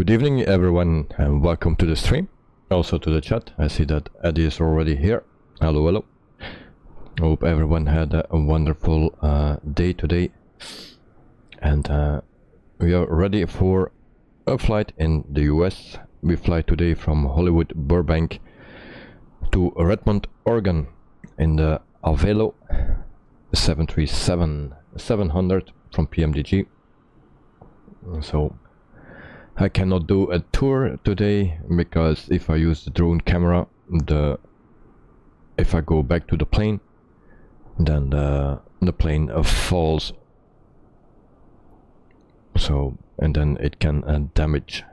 Good evening everyone and welcome to the stream, also to the chat. I see that Eddie is already here. Hello, hello. I hope everyone had a wonderful day today, and we are ready for a flight in the US. We fly today from Hollywood Burbank to Redmond, Oregon in the Avelo 737-700 from Pmdg. So I cannot do a tour today because if I use the drone camera, if I go back to the plane, then the plane falls. So and then it can damage.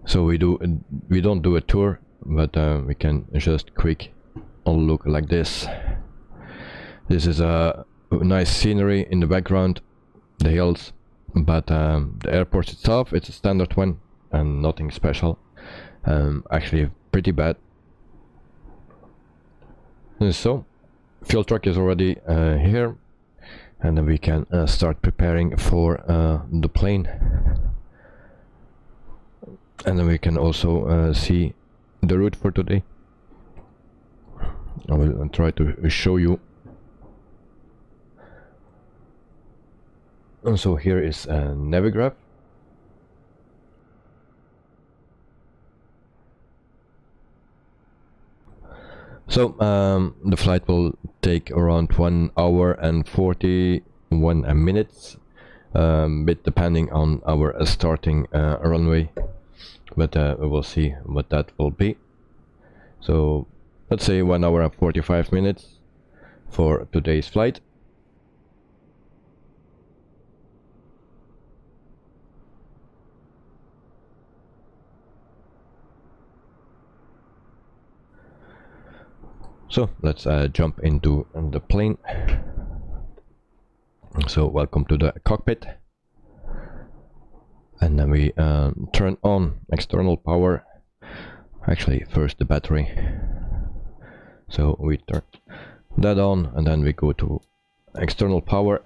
So we don't do a tour, but we can just quick look like this. This is a nice scenery in the background, the hills. But the airport itself, it's a standard one and nothing special. Actually pretty bad. And so fuel truck is already here, and then we can start preparing for the plane, and then we can also see the route for today. I will try to show you. And so here is a Navigraph. So the flight will take around 1 hour and 41 minutes, bit depending on our starting runway, but we will see what that will be. So let's say 1 hour and 45 minutes for today's flight. So let's jump into the plane. So welcome to the cockpit, and then we turn on external power. Actually first the battery, so we turn that on, and then we go to external power,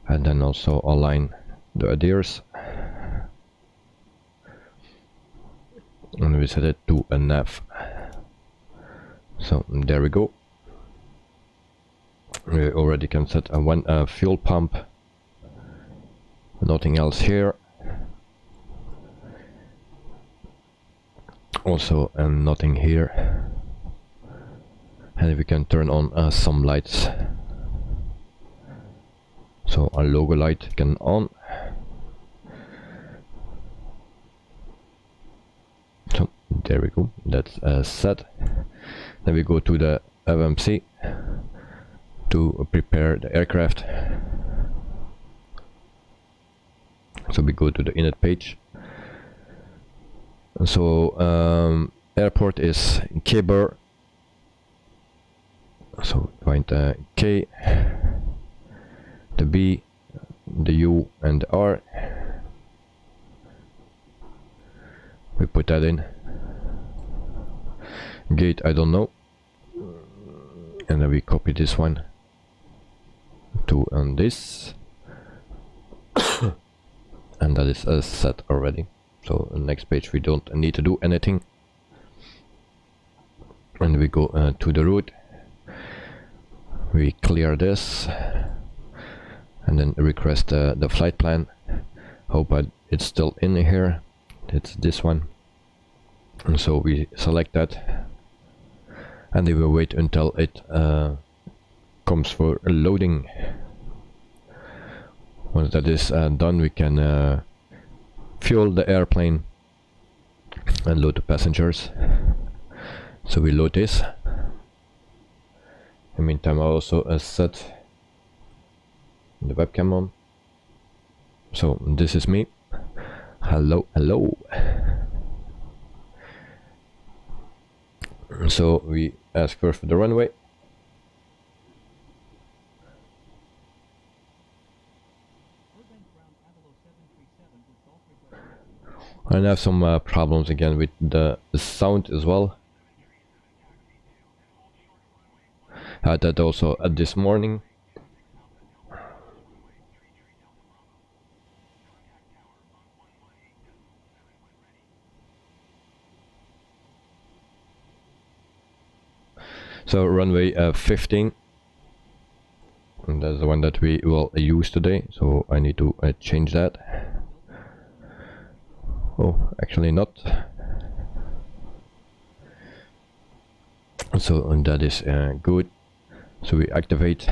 and then also align the adheres, and we set it to a nav. So there we go. We already can set one fuel pump, nothing else here. Also nothing here, and we can turn on some lights. So our logo light can on. So there we go, that's set. Then we go to the FMC to prepare the aircraft. So we go to the init page. So airport is KBUR. So find K, the B, the U and the R. We put that in. Gate, I don't know. And then we copy this one to this, and that is set already. So the next page we don't need to do anything, and we go to the route. We clear this, and then request the flight plan. Hope it's still in here. It's this one, and so we select that. And we will wait until it comes for loading. Once that is done, we can fuel the airplane and load the passengers. So we load this. In the meantime, I also set the webcam on. So this is me. Hello, hello. So we ask first for the runway. I have some problems again with the sound as well. I had that also this morning. So runway 15, and that's the one that we will use today, so I need to change that. Oh, actually not. So and that is good. So we activate.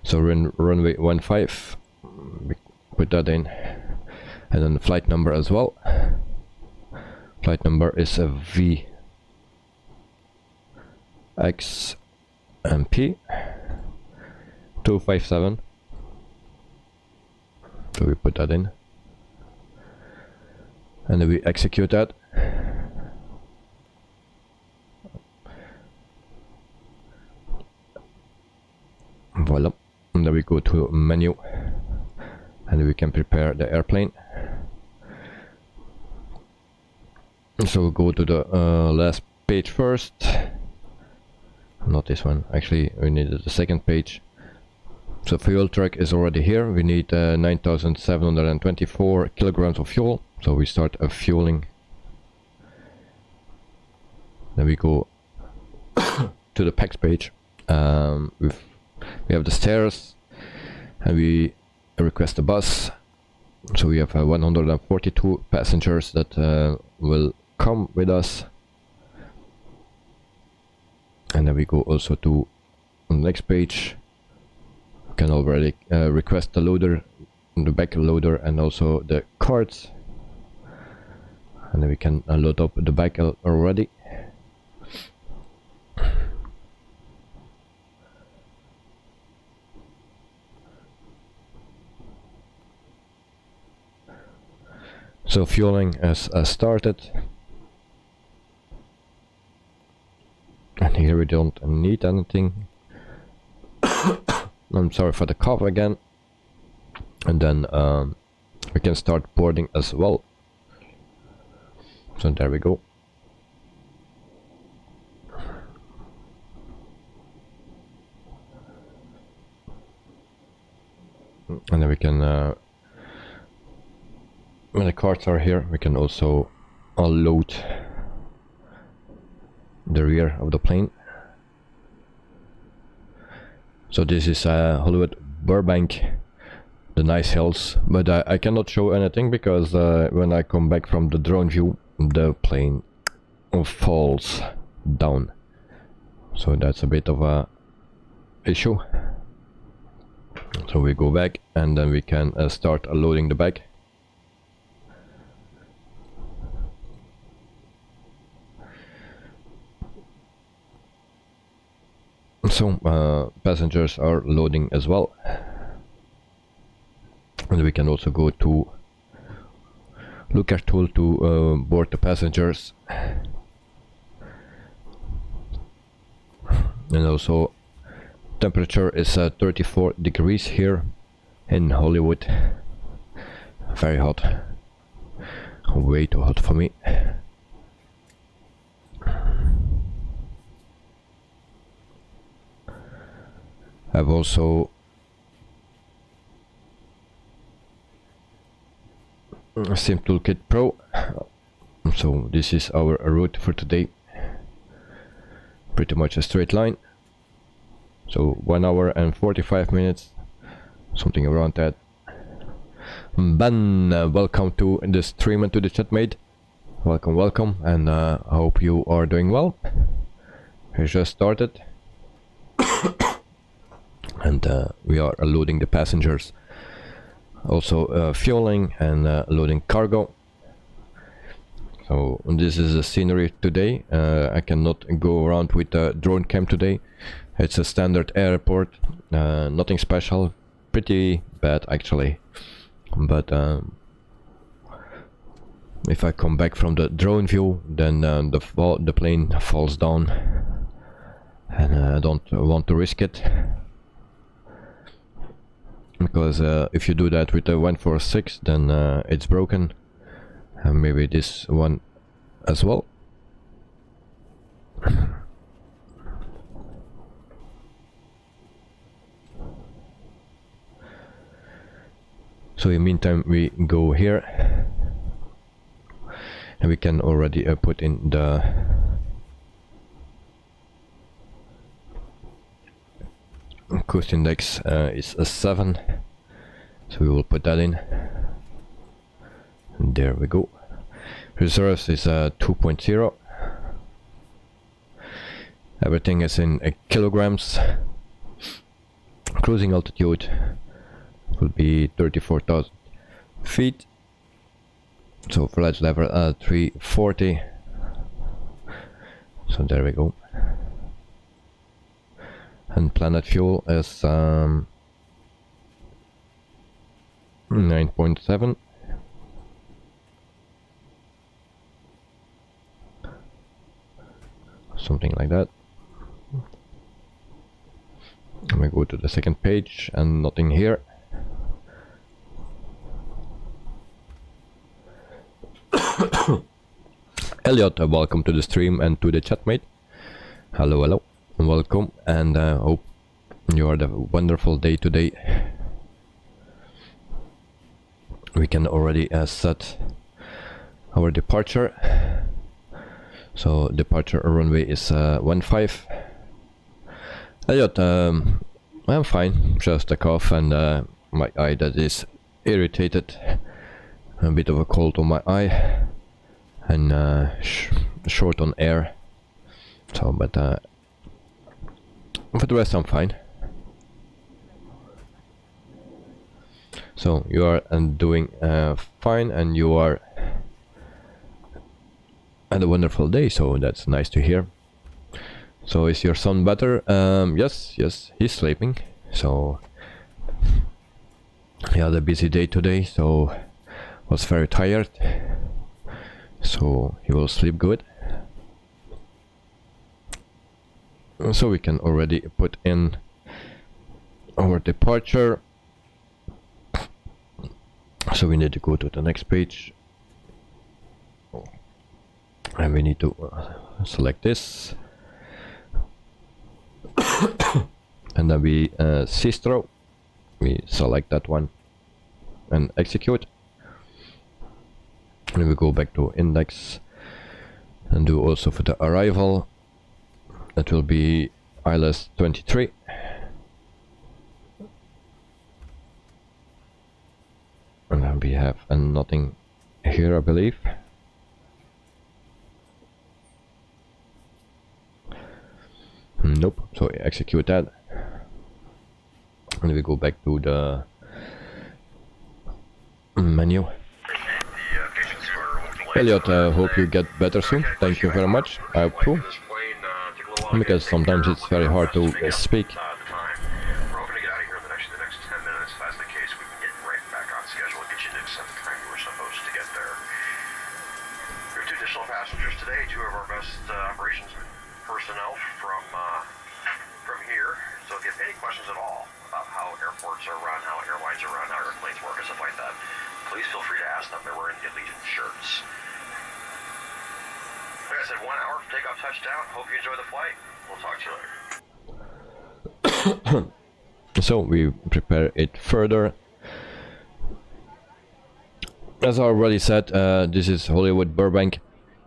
So runway 15, we put that in, and then the flight number as well. Flight number is a VXMP 257. So we put that in, and then we execute that. Voila. And then we go to menu, and we can prepare the airplane. So we'll go to the last page first. Not this one, actually we needed the second page. So fuel truck is already here. We need 9,724 kilograms of fuel. So we start fueling. Then we go to the packs page. We have the stairs, and we request a bus. So we have 142 passengers that will come with us. And then we go also to the next page. We can already request the loader, the back loader, and also the carts. And then we can load up the back already. So fueling has started, and here we don't need anything. I'm sorry for the cough again. And then we can start boarding as well. So there we go. And then we can when the carts are here, we can also unload the rear of the plane. So this is Hollywood Burbank, the nice hills, but I cannot show anything because when I come back from the drone view, the plane falls down. So that's a bit of a issue. So we go back, and then we can start loading the bag. So passengers are loading as well, and we can also go to looker tool to board the passengers, and also temperature is 34 degrees here in Hollywood. Very hot, way too hot for me. I've also Sim Toolkit Pro. So this is our route for today. Pretty much a straight line. So 1 hour and 45 minutes, something around that. Ben, welcome to the stream and to the chat, mate. Welcome, welcome, and I hope you are doing well. We just started. And we are loading the passengers, also fueling and loading cargo. So this is the scenery today. I cannot go around with the drone cam today. It's a standard airport, nothing special, pretty bad actually. But if I come back from the drone view, then the plane falls down, and I don't want to risk it. Because if you do that with the 146, then it's broken, and maybe this one as well. So in the meantime we go here and we can already put in the coast index is a 7, so we will put that in, and there we go. Reserves is 2.0. Everything is in kilograms. Cruising altitude will be 34,000 feet. So flight level 340. So there we go. And planet fuel is 9.7. Something like that. And we go to the second page and nothing here. Elliot, welcome to the stream and to the chat, mate. Hello, hello, and welcome, and hope you are the wonderful day today. We can already set our departure. So departure runway is 15. Elliot, I'm fine, just a cough and my eye that is irritated, a bit of a cold on my eye, and short on air. So, but for the rest I'm fine. So you are doing fine, and you are had a wonderful day, so that's nice to hear. So is your son better? Yes, he's sleeping. So he had a busy day today, so was very tired. So he will sleep good. So we can already put in our departure. So we need to go to the next page. And we need to select this. And then we Sistro, we select that one and execute, and we go back to index and do also for the arrival. That will be ILS 23, and then we have nothing here, I believe. Nope, so execute that, and we go back to the menu. Elliot, hope you get better soon. Thank you very much. I hope too, because sometimes it's very hard to speak. So we prepare it further. As I already said, this is Hollywood Burbank,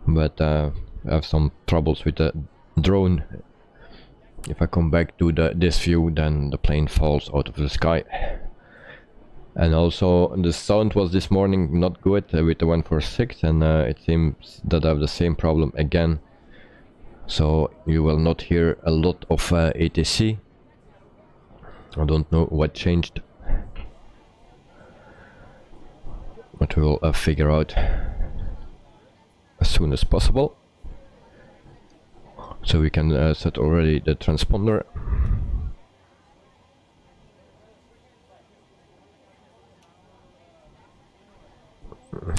but I have some troubles with the drone. If I come back to this view, then the plane falls out of the sky. And also the sound was this morning not good with the 146, and it seems that I have the same problem again. So you will not hear a lot of ATC. I don't know what changed, but we will figure out as soon as possible. So we can set already the transponder.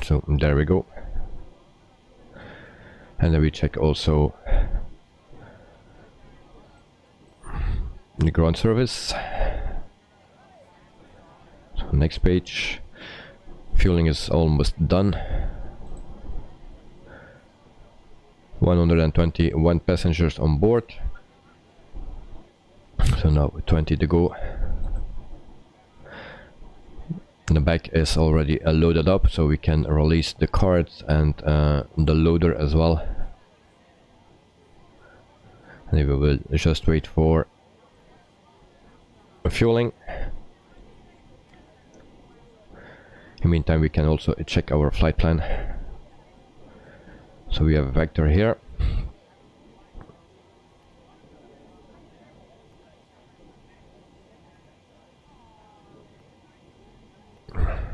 So there we go. And then we check also the ground service. So next page. Fueling is almost done. 121 passengers on board. So now 20 to go. The back is already loaded up, so we can release the cards and the loader as well. And we will just wait for fueling. In the meantime, we can also check our flight plan. So we have a vector here.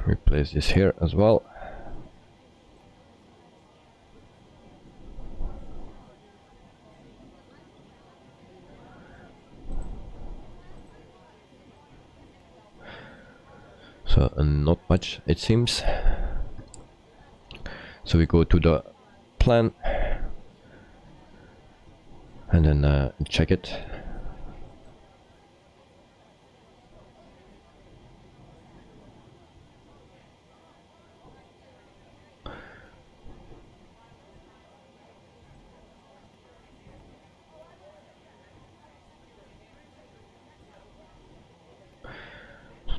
We place this here as well. So not much, it seems. So we go to the plan and then check it.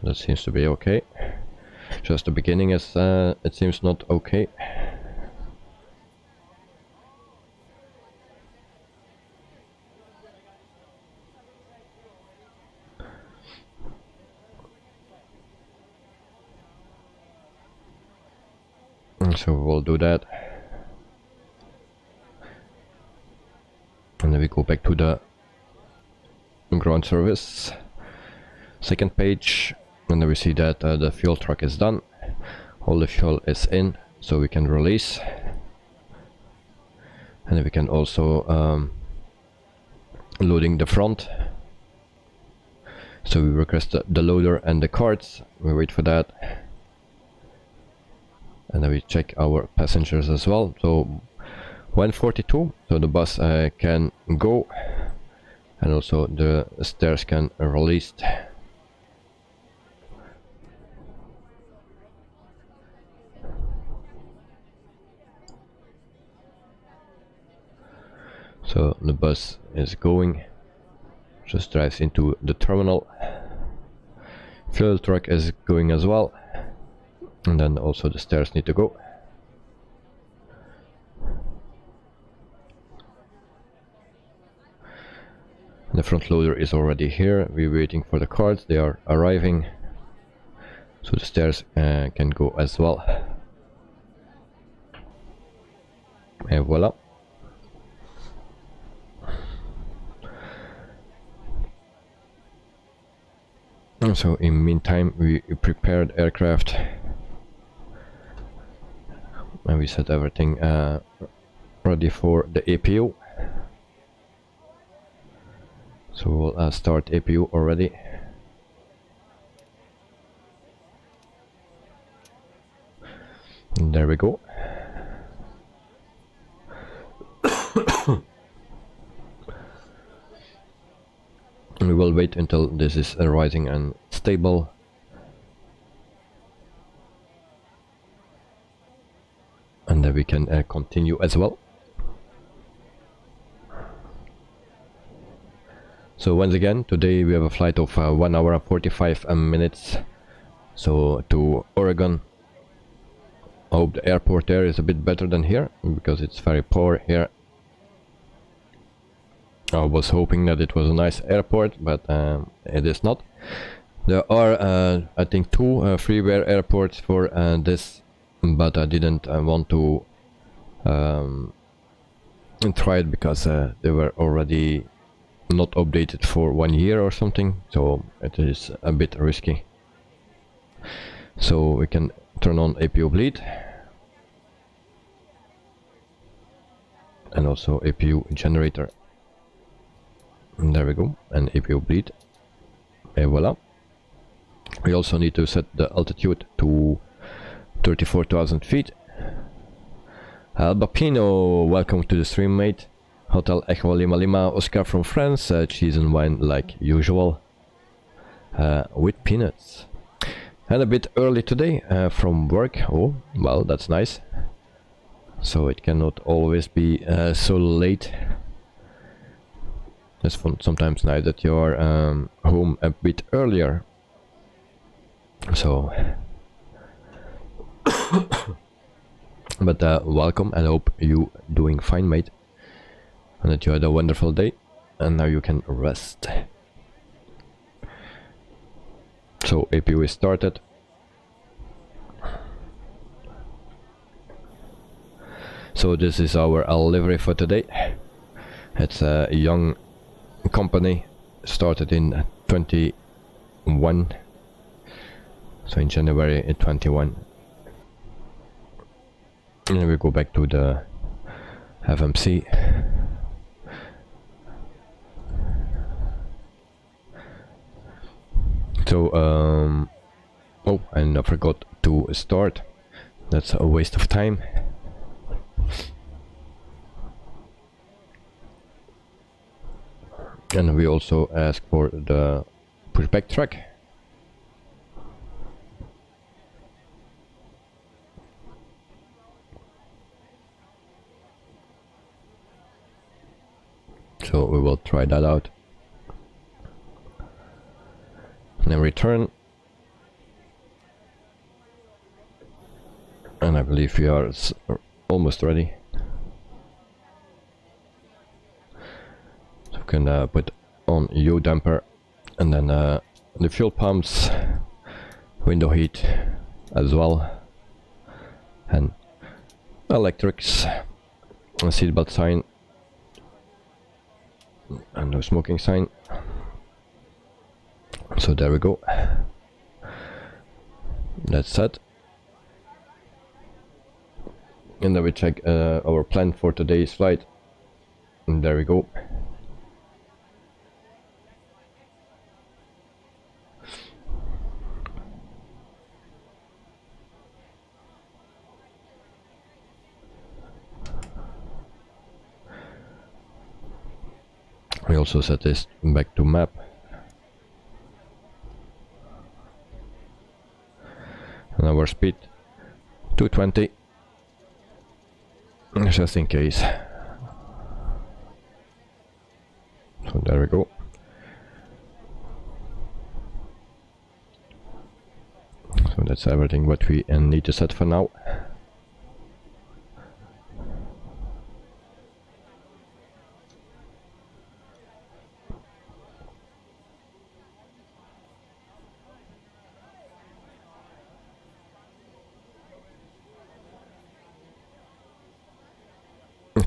That seems to be okay. Just the beginning is it seems not okay. So we'll do that. And then we go back to the ground service. Second page, and then we see that the fuel truck is done. All the fuel is in, so we can release. And then we can also loading the front. So we request the loader and the cards. We wait for that. And then we check our passengers as well. So 142, so the bus can go, and also the stairs can released. So the bus is going, just drives into the terminal. Fuel truck is going as well, and then also the stairs need to go. The front loader is already here. We're waiting for the cards, they are arriving, so the stairs can go as well. And voila. So in the meantime, we prepared aircraft and we set everything ready for the APU. So we'll start APU already. And there we go. We will wait until this is rising and stable. And then we can continue as well. So once again, today we have a flight of 1 hour and 45 minutes. So to Oregon. I hope the airport there is a bit better than here, because it's very poor here. I was hoping that it was a nice airport, but it is not. There are, I think, 2 freeware airports for this, but I didn't want to try it because they were already not updated for 1 year or something, so it is a bit risky. So we can turn on APU bleed and also APU generator. And there we go, and APU bleed. And voila. We also need to set the altitude to 34,000 feet. Albapino, welcome to the stream, mate. Hotel Echo Lima Lima, Oscar from France, cheese and wine like usual, with peanuts. And a bit early today from work. Oh, well, that's nice. So it cannot always be so late. It's sometimes nice that you're home a bit earlier. So But welcome, and I hope you doing fine, mate, and that you had a wonderful day, and now you can rest. So APU is started. So this is our livery for today. It's a young company, started in 21, so in January 21. And then we go back to the FMC. So oh, and I forgot to start. That's a waste of time. And we also ask for the pushback track. So we will try that out. And then return. And I believe we are almost ready. So we can put on U damper, and then the fuel pumps, window heat as well, and electrics, a seatbelt sign, and no smoking sign. So there we go. That's set. And then we check our plan for today's flight. And there we go. We also set this back to map. And our speed 220, just in case. So there we go. So that's everything what we need to set for now.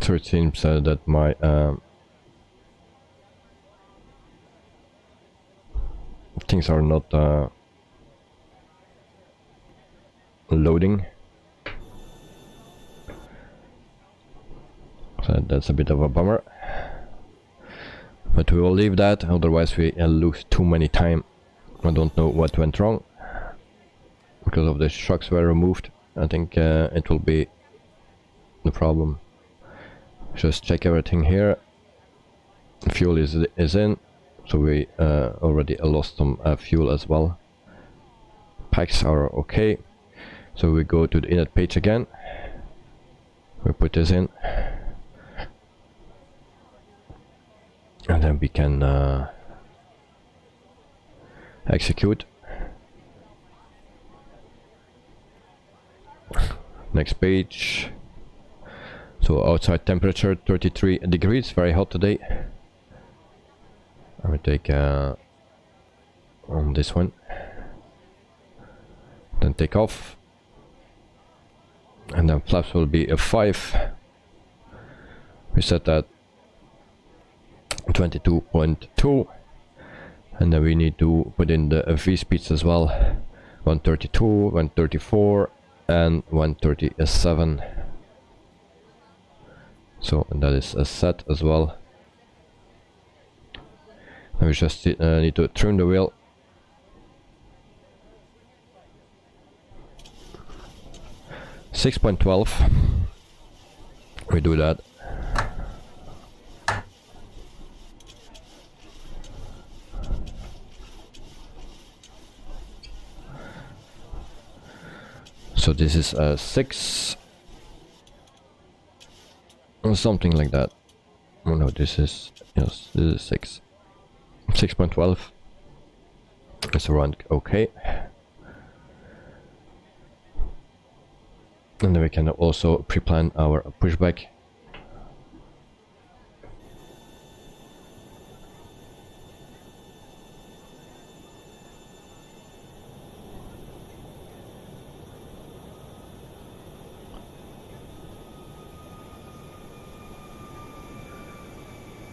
So it seems that my things are not loading. So that's a bit of a bummer. But we will leave that, otherwise we lose too many time. I don't know what went wrong. Because of the shocks were removed, I think it will be the problem. Just check everything here. Fuel is in, so we already lost some fuel as well. Packs are okay, so we go to the init page again. We put this in, and then we can execute. Next page. So outside temperature 33 degrees, very hot today. I will take on this one, then take off, and then flaps will be a 5. We set that 22.2, and then we need to put in the V speeds as well, 132, 134, and 137. So and that is a set as well. Now we just need to trim the wheel. .12. We do that. So this is a 6. Or something like that. Oh no, this is, yes, this is 6. 6.12. It's around okay. And then we can also pre-plan our pushback.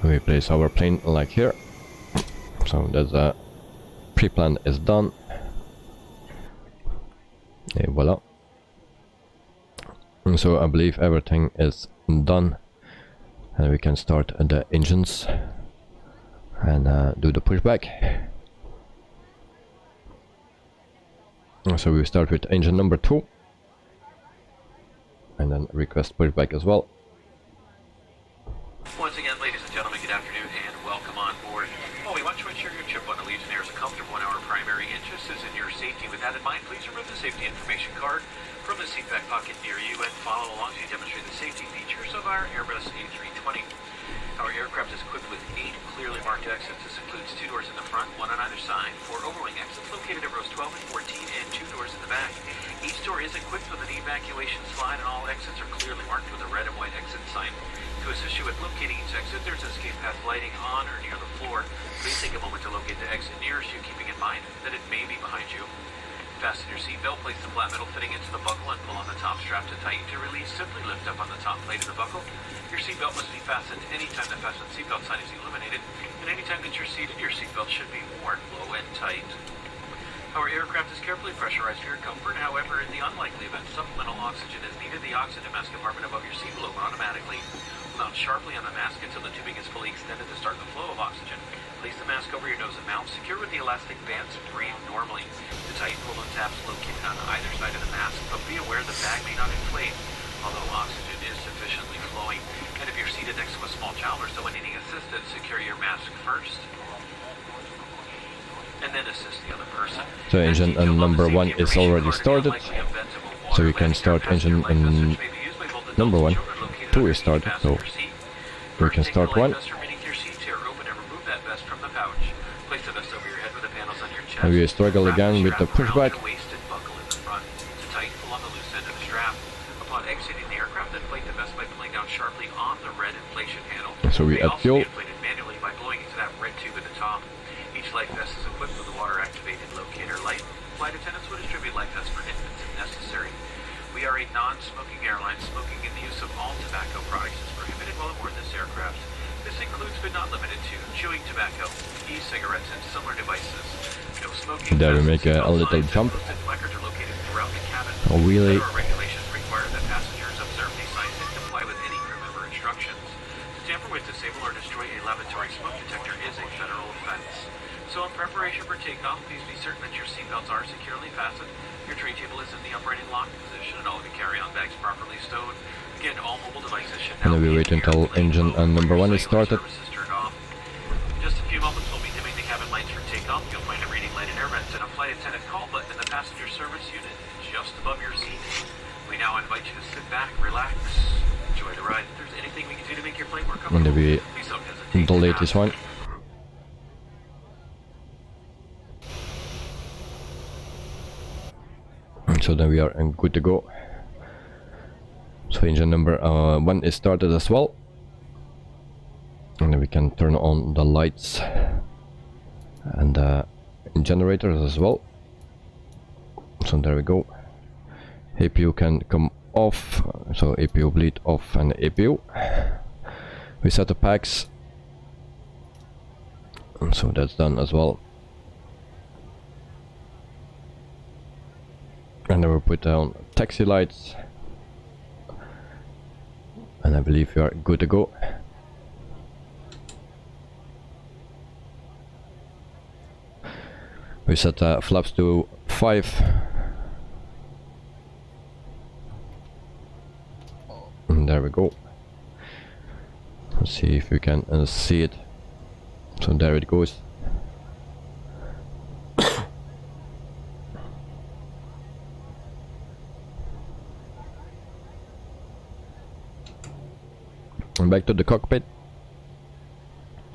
We place our plane like here, so that's a pre-plan is done. And voila. And so I believe everything is done, and we can start the engines and do the pushback. So we start with engine number 2, and then request pushback as well. Once again, ladies and gentlemen, good afternoon and welcome on board. Well, we want to ensure your trip on the Legionnaire is comfortable, and our primary interest is in your safety. With that in mind, please remove the safety information card from the seatback pocket near you and follow along as we demonstrate the safety features of our Airbus A320. Our aircraft is equipped with 8 clearly marked exits. This includes 2 doors in the front, 1 on either side, 4 overwing exits located at rows 12 and 14, and 2 doors in the back. Each door is equipped with an evacuation slide, and all exits are clearly marked with a red and white exit sign. To assist you with locating each exit, there's escape path lighting on or near the floor. Please take a moment to locate the exit nearest you, keeping in mind that it may be behind you. Fasten your seatbelt, place the flat metal fitting into the buckle and pull on the top strap to tighten. To release, simply lift up on the top plate of the buckle. Your seatbelt must be fastened anytime the fasten seatbelt sign is illuminated, and anytime that you're seated, your seatbelt should be worn low and tight. Our aircraft is carefully pressurized for your comfort. However, in the unlikely event supplemental oxygen is needed, the oxygen mask compartment above your seat will open automatically. Mount sharply on the mask until the tubing is fully extended to start the flow of oxygen. Place the mask over your nose and mouth, secure with the elastic bands to breathe normally. The tight pull and tabs located on either side of the mask, but be aware the bag may not inflate, although oxygen is sufficiently flowing. And if you're seated next to a small child or someone needing assistance, secure your mask first, and then assist the other person. So engine number 1 is already started, so we can start engine number 1. 2 is started, so we can start 1. And we struggle again with the pushback. So we add fuel. Each life vest is equipped with a water-activated locator light. Flight attendants will distribute life vests for infants if necessary. We are a non-smoking airline. Smoking in the use of all tobacco products is prohibited while aboard this aircraft. This includes but not limited to chewing tobacco, e-cigarettes, and similar devices. No smoking. There we make a little jump. Placards are located throughout the cabin. Oh, really? Federal regulations require that passengers observe these signs and comply with any crew member instructions. To tamper with, disable, or destroy a lavatory smoke detector is a federal offense. So in preparation for takeoff, please be certain that your seatbelts are securely fastened, your tray table is in the upright and locked position, and all of your carry-on bags properly stowed. Again, all mobile devices should now And then we wait until engine number 1 is started. In just a few moments, we'll be dimming the cabin lights for takeoff. You'll find a reading light in air vents and a flight attendant call button in the passenger service unit just above your seat. We now invite you to sit back, relax, enjoy the ride. If there's anything we can do to make your flight more comfortable, And then we please don't hesitate to delete ask. this one. So then we are good to go. So engine number 1 is started as well, and then we can turn on the lights and generators as well. So there we go. APU can come off, so APU bleed off and APU. We set the packs, and so that's done as well. And then we put down taxi lights, and I believe we are good to go. We set flaps to 5, and there we go. Let's see if we can see it. So there it goes. And back to the cockpit,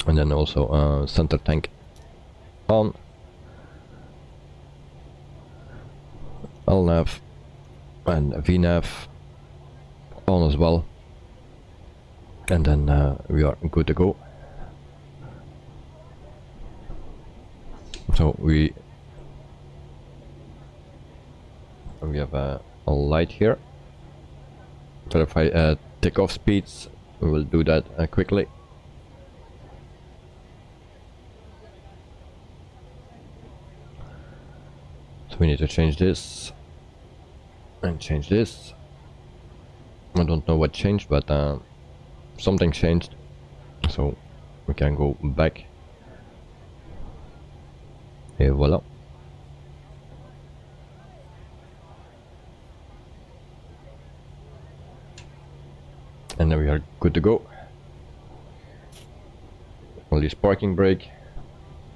and then also center tank on, LNAV and VNAV on as well, and then we are good to go. So we have a light here. Verify takeoff speeds. We will do that quickly. So we need to change this and change this. I don't know what changed, but something changed, so we can go back. Et voila. And then we are good to go. Release parking brake,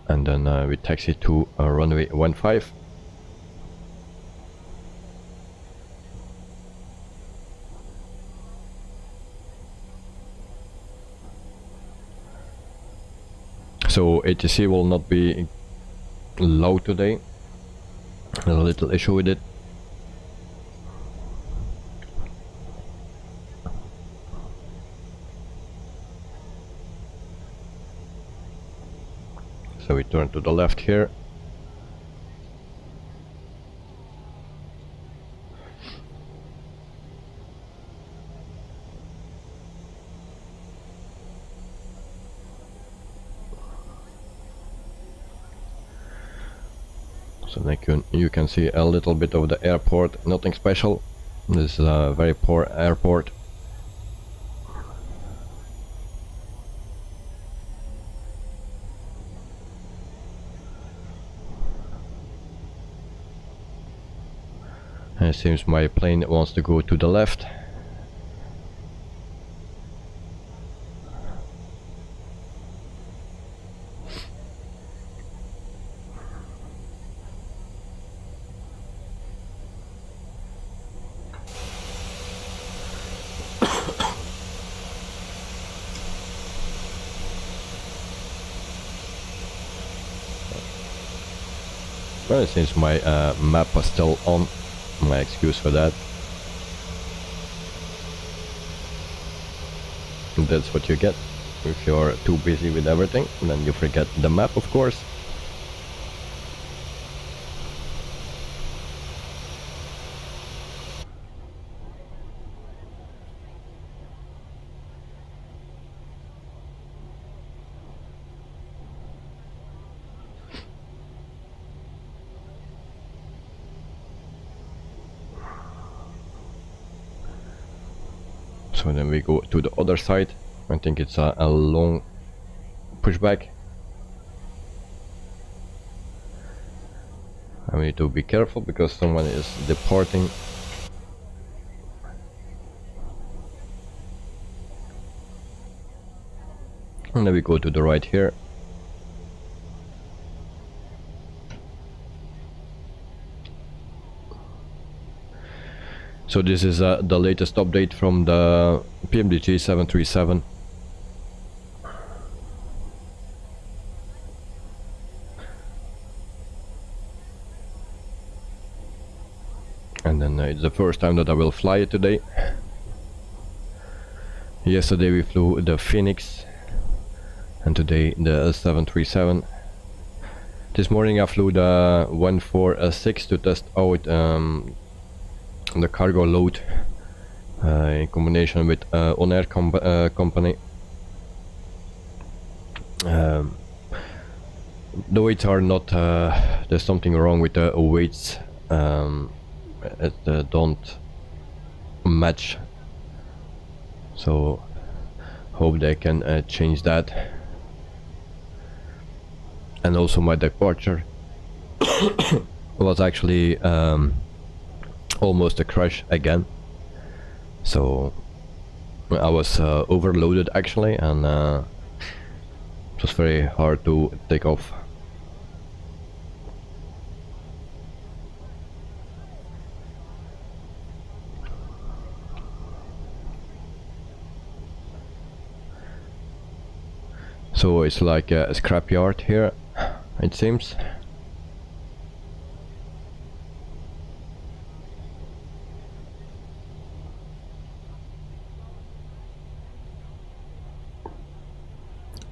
and then we taxi to runway 15. So ATC will not be low today. There's a little issue with it. So we turn to the left here. So then you can see a little bit of the airport, nothing special. This is a very poor airport. And it seems my plane wants to go to the left. Well, it seems my map was still on. My excuse for that. That's what you get if you're too busy with everything, then you forget the map, of course. So then we go to the other side. I think it's a long pushback. I need to be careful because someone is departing. And then we go to the right here. So this is the latest update from the Pmdg 737. And then it's the first time that I will fly it today. Yesterday we flew the Phoenix, and today the 737. This morning I flew the 146 to test out the cargo load in combination with on-air company. The weights are not, there's something wrong with the weights. It don't match, so hope they can change that. And also my departure was actually almost a crash again, so I was overloaded actually, and it was very hard to take off. So it's like a scrapyard here, it seems.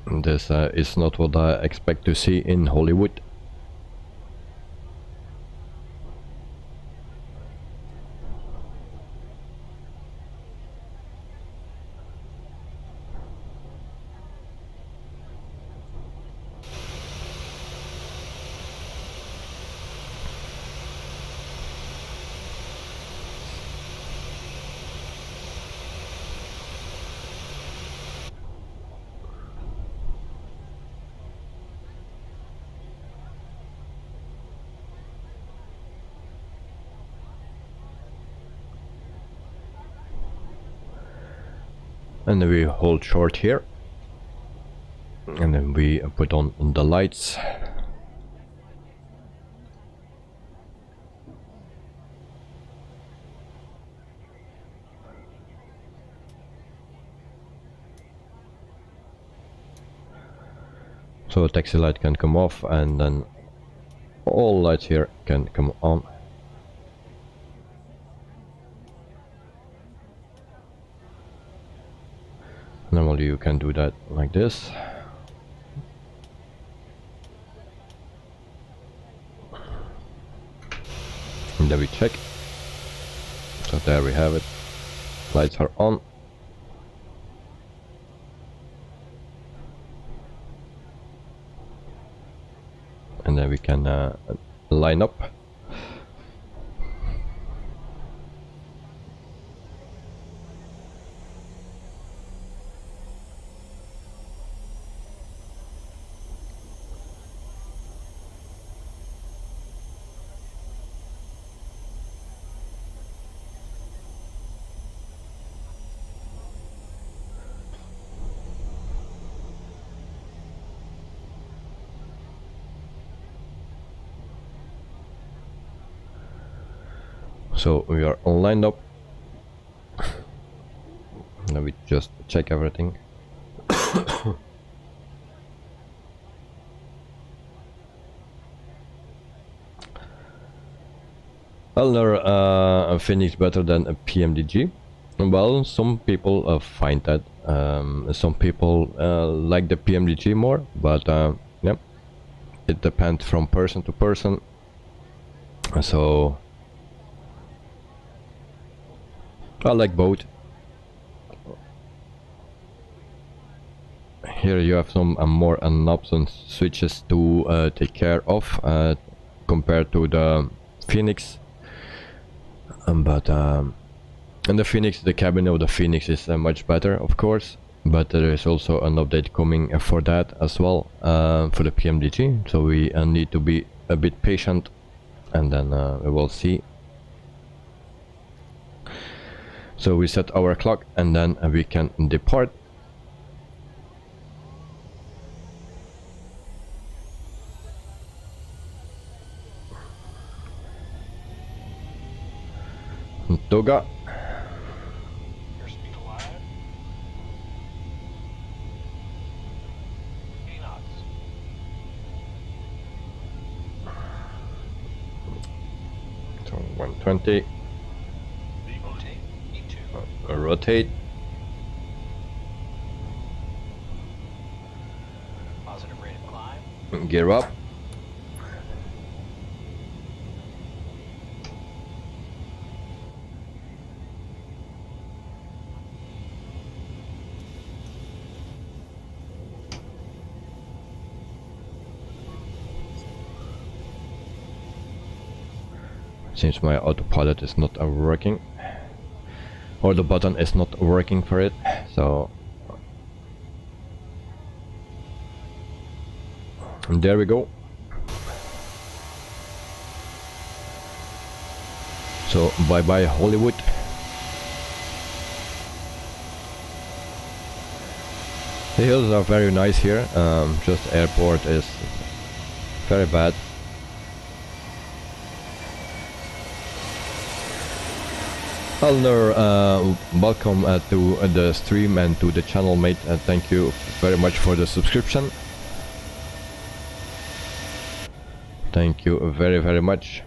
This is not what I expect to see in Hollywood. And then we hold short here, and then we put on the lights. So a taxi light can come off, and then all lights here can come on. Normally you can do that like this. And then we check. So there we have it. Lights are on. And then we can line up. So we are all lined up. Now we just check everything. Elner finished better than a Pmdg. Well, some people find that. Some people like the Pmdg more, but yeah, it depends from person to person. So I like both. Here you have some more knobs and switches to take care of compared to the Phoenix. But in the Phoenix, the cabin of the Phoenix is much better, of course. But there is also an update coming for that as well, for the Pmdg. So we need to be a bit patient, and then we will see. So we set our clock, and then we can depart. Toga. Your speed alive. 80 knots. So 120. Rotate. E2. Rotate. Positive rate of climb. Gear up. Since my autopilot is not working, or the button is not working for it, so and there we go. So bye bye Hollywood. The hills are very nice here, just airport is very bad. Elner, welcome to the stream and to the channel, mate, and thank you very much for the subscription. Thank you very, very much.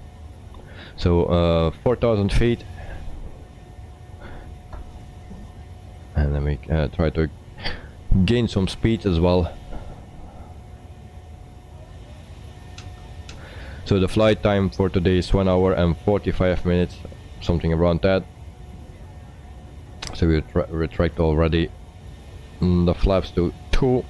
So 4,000 feet, and then we try to gain some speed as well. So the flight time for today is 1 hour and 45 minutes, something around that. So we retract already the flaps to 2.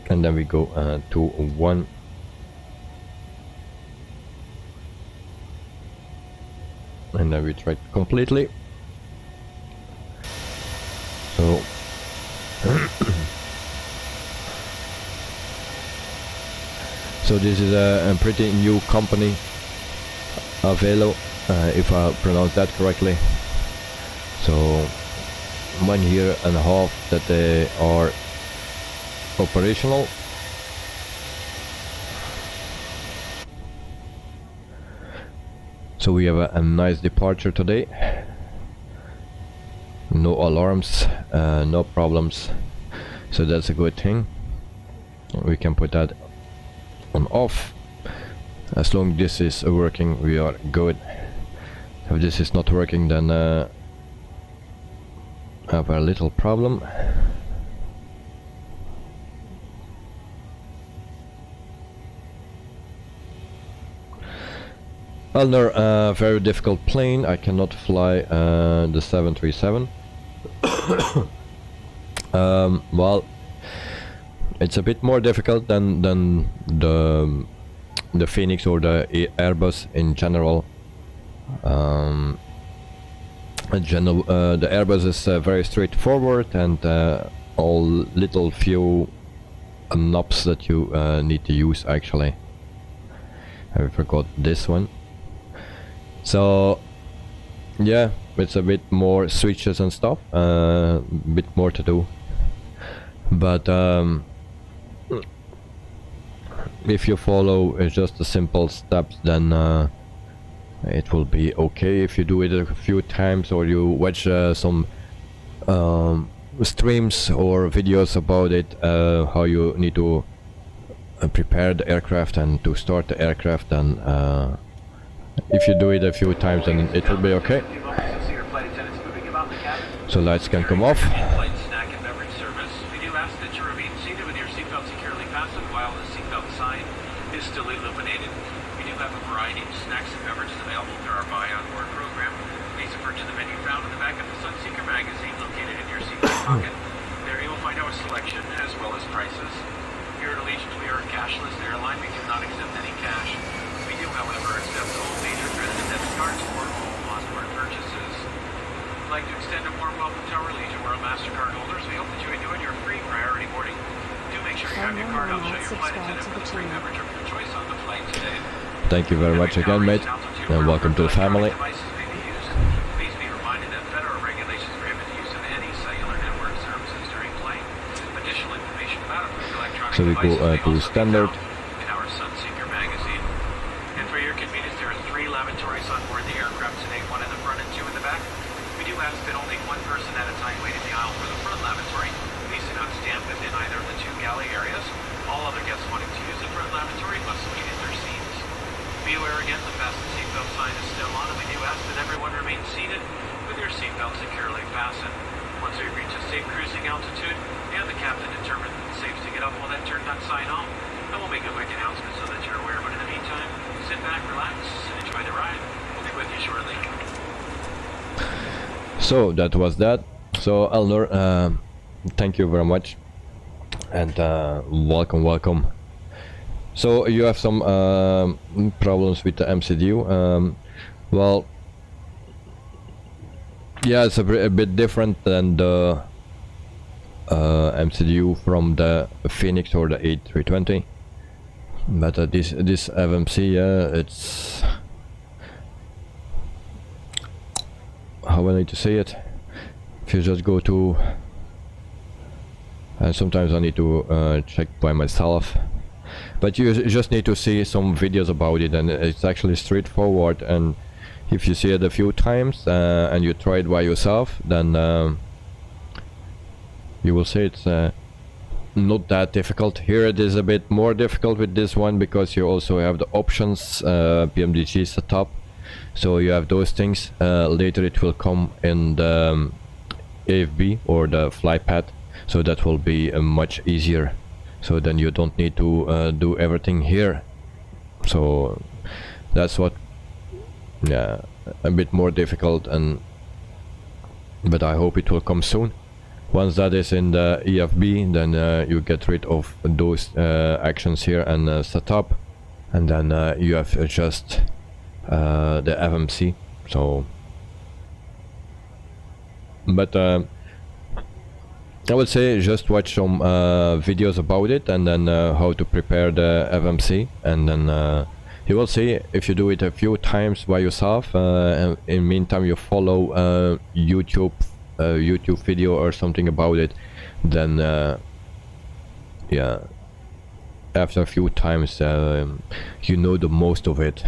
And then we go to 1. And then we retract completely. So so this is a pretty new company, Avelo, if I pronounce that correctly. So 1 year and a half that they are operational. So we have a nice departure today. No alarms, no problems, so that's a good thing. We can put that on off. As long as this is working, we are good. If this is not working, then I have a little problem. Another very difficult plane. I cannot fly the 737. Well, it's a bit more difficult than the Phoenix or the Airbus in general. The Airbus is very straightforward, and all little few knobs that you need to use actually. I forgot this one. So yeah, it's a bit more switches and stuff, a bit more to do, but if you follow just the simple steps, then it will be okay. If you do it a few times, or you watch some streams or videos about it, how you need to prepare the aircraft and to start the aircraft, then if you do it a few times, then it will be okay. So lights can come off. Snack and beverage service. We do ask that you remain seated with your seatbelt securely fastened while the seatbelt sign is still illuminated. We do have a variety of snacks and beverages available through our Buy On Board program. Please refer to the menu found in the back of the Sunseeker magazine located in your seatbelt pocket. There you will find our selection as well as prices. Here at Allegiant, we are a cashless airline. We do not accept any cash. We do, however, accept all major credit and debit cards for all onboard purchases. I'd like to extend a warm welcome to our Legion World MasterCard holders. We hope that you enjoyed your free priority boarding. Do make sure you have your card. I'll show your flight attendant for the free beverage of your choice on the flight today. Thank you very much again, mate, and welcome to the family. Please be reminded that federal regulations prohibit the use of any cellular network services during flight. Additional information about approved electronic So we go to standard. in our Sunseeker magazine. And for your convenience, there are 3 lavatories on board the aircraft today, 1 in the front and 2 in the back. We do ask that only 1 person at a time wait in the aisle for the front lavatory. Please do not stand within either of the 2 galley areas. All other guests wanting to use the front lavatory must wait in their seats. Be aware again, the fasten seatbelt sign is still on, and we do ask that everyone remain seated with your seatbelt securely fastened. Once we reach a safe cruising altitude and the captain determines it's safe to get up, we'll then turn that sign off, and we'll make a quick announcement so that you're aware. But in the meantime, sit back, relax, and enjoy the ride. We'll be with you shortly. So that was that. So Elnor, thank you very much, and welcome. So you have some problems with the MCU. Well, yeah, it's a bit different than the MCU from the Phoenix or the A320. But this FMC, it's, how I need to say it. If you just go to, and sometimes I need to check by myself. But you just need to see some videos about it, and it's actually straightforward. And if you see it a few times and you try it by yourself, then you will see it's not that difficult. Here it is a bit more difficult with this one, because you also have the options, Pmdg setup. So you have those things. Later it will come in the AFB or the fly path, so that will be much easier. So then you don't need to do everything here. So that's what, yeah, a bit more difficult, and but I hope it will come soon. Once that is in the EFB, then you get rid of those actions here and set up, and then you have just the FMC. So but I would say just watch some videos about it, and then how to prepare the FMC, and then you will see. If you do it a few times by yourself, and in the meantime you follow YouTube video or something about it, then yeah, after a few times you know the most of it.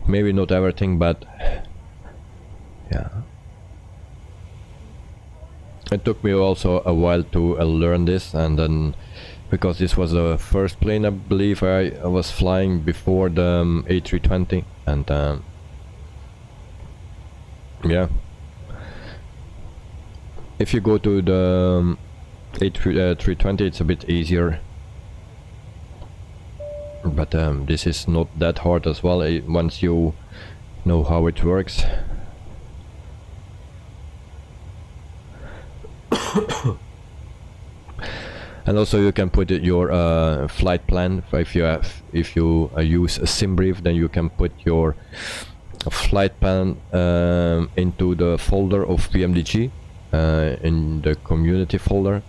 Maybe not everything, but yeah. It took me also a while to learn this, and then because this was the first plane I believe I was flying before the A320, and yeah, if you go to the A320 it's a bit easier, but this is not that hard as well once you know how it works. And also you can put your flight plan. If you use a SimBrief, then you can put your flight plan into the folder of Pmdg, in the community folder.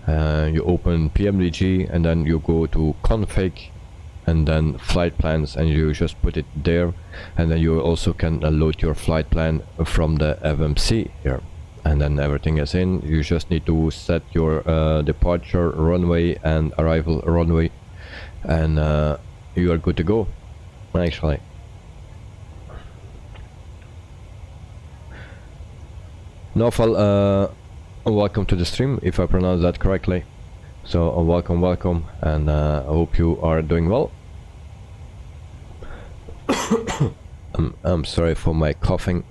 You open Pmdg and then you go to config and then flight plans, and you just put it there, and then you also can load your flight plan from the FMC here. And then everything is in. You just need to set your departure runway and arrival runway, and you are good to go, actually. Novel, welcome to the stream, if I pronounce that correctly. So welcome, and I hope you are doing well. I'm sorry for my coughing.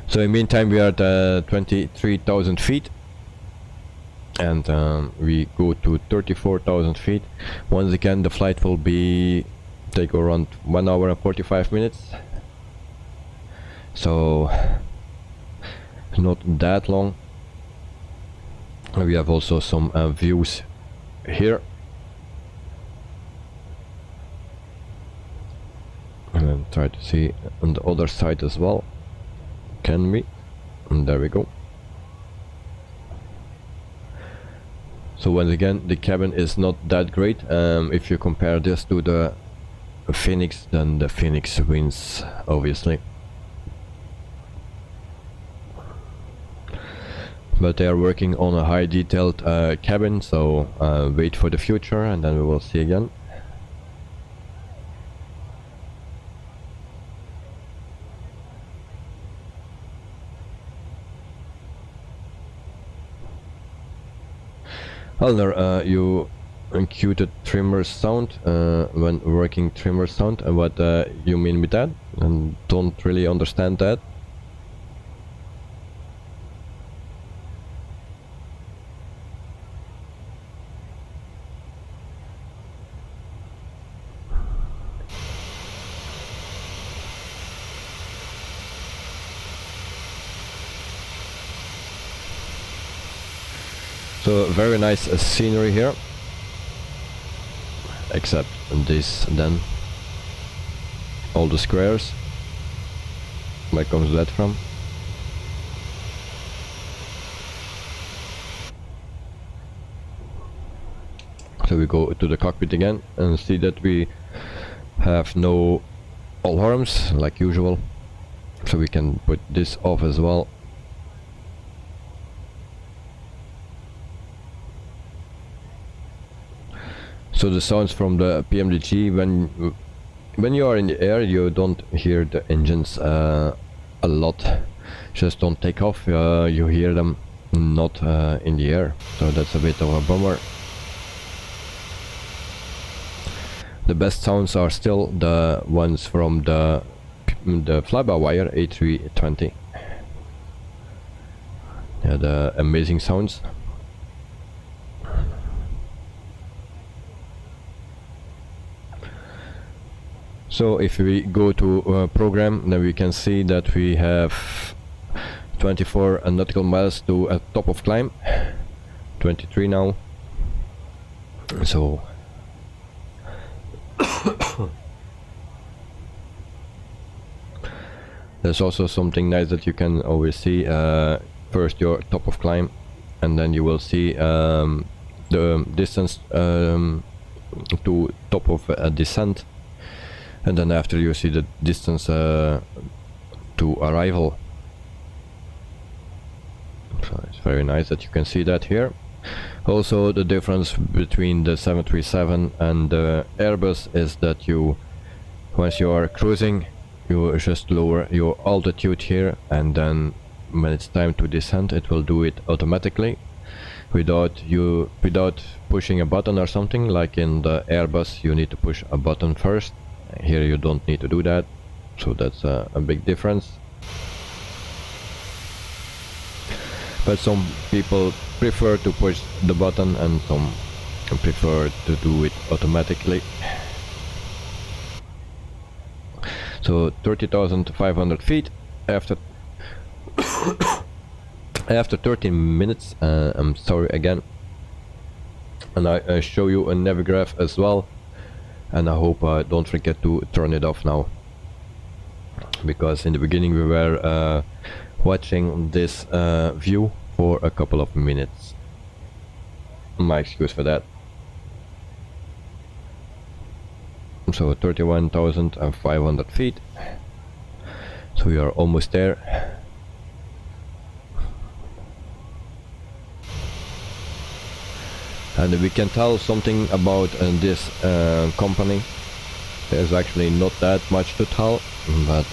So in the meantime we are at 23,000 feet, and we go to 34,000 feet. Once again the flight will take around 1 hour and 45 minutes, so not that long. We have also some views here, and then try to see on the other side as well. Can we? And there we go. So once again the cabin is not that great. If you compare this to the Phoenix, then the Phoenix wins, obviously. But they are working on a high detailed cabin, so wait for the future, and then we will see again. Elner, you encountered trimmer sound when working trimmer sound, and what you mean with that? And don't really understand that. So very nice scenery here, except this, then all the squares. Where comes that from? So we go to the cockpit again and see that we have no alarms like usual, so we can put this off as well. So the sounds from the Pmdg, when you are in the air, you don't hear the engines a lot. Just don't take off, you hear them not in the air, so that's a bit of a bummer. The best sounds are still the ones from the fly-by-wire A320. Yeah, the amazing sounds. So if we go to program, then we can see that we have 24 nautical miles to a top of climb, 23 now. So there's also something nice that you can always see. First your top of climb, and then you will see the distance to top of a descent, and then after you see the distance to arrival. So it's very nice that you can see that here. Also, the difference between the 737 and the Airbus is that you, once you are cruising, you just lower your altitude here, and then when it's time to descend, it will do it automatically without pushing a button or something. Like in the Airbus, you need to push a button first. Here you don't need to do that, so that's a big difference. But some people prefer to push the button, and some prefer to do it automatically. So 30,500 feet after after 13 minutes. I'm sorry again, and I show you a Navigraph as well, and I hope I don't forget to turn it off now, because in the beginning we were watching this view for a couple of minutes. My excuse for that. So 31,500 feet, so we are almost there. And we can tell something about this company. There's actually not that much to tell, but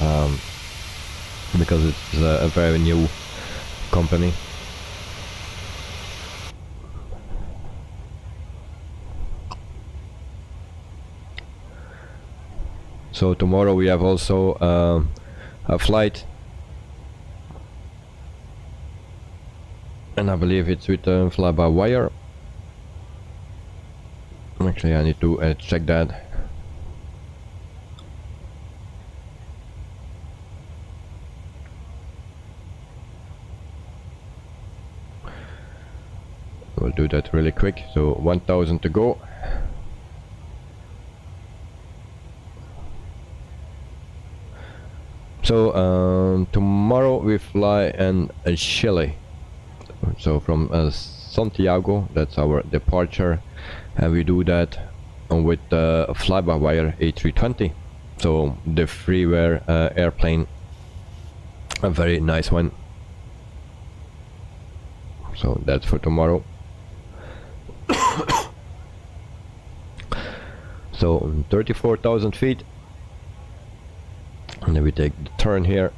because it's a very new company. So tomorrow we have also a flight, and I believe it's with fly-by-wire. Actually, I need to check that. We'll do that really quick. So 1,000 to go. So tomorrow we fly in Chile. So from Santiago, that's our departure, and we do that with the fly-by-wire A320. So the freeware airplane, a very nice one. So that's for tomorrow. So 34,000 feet, and then we take the turn here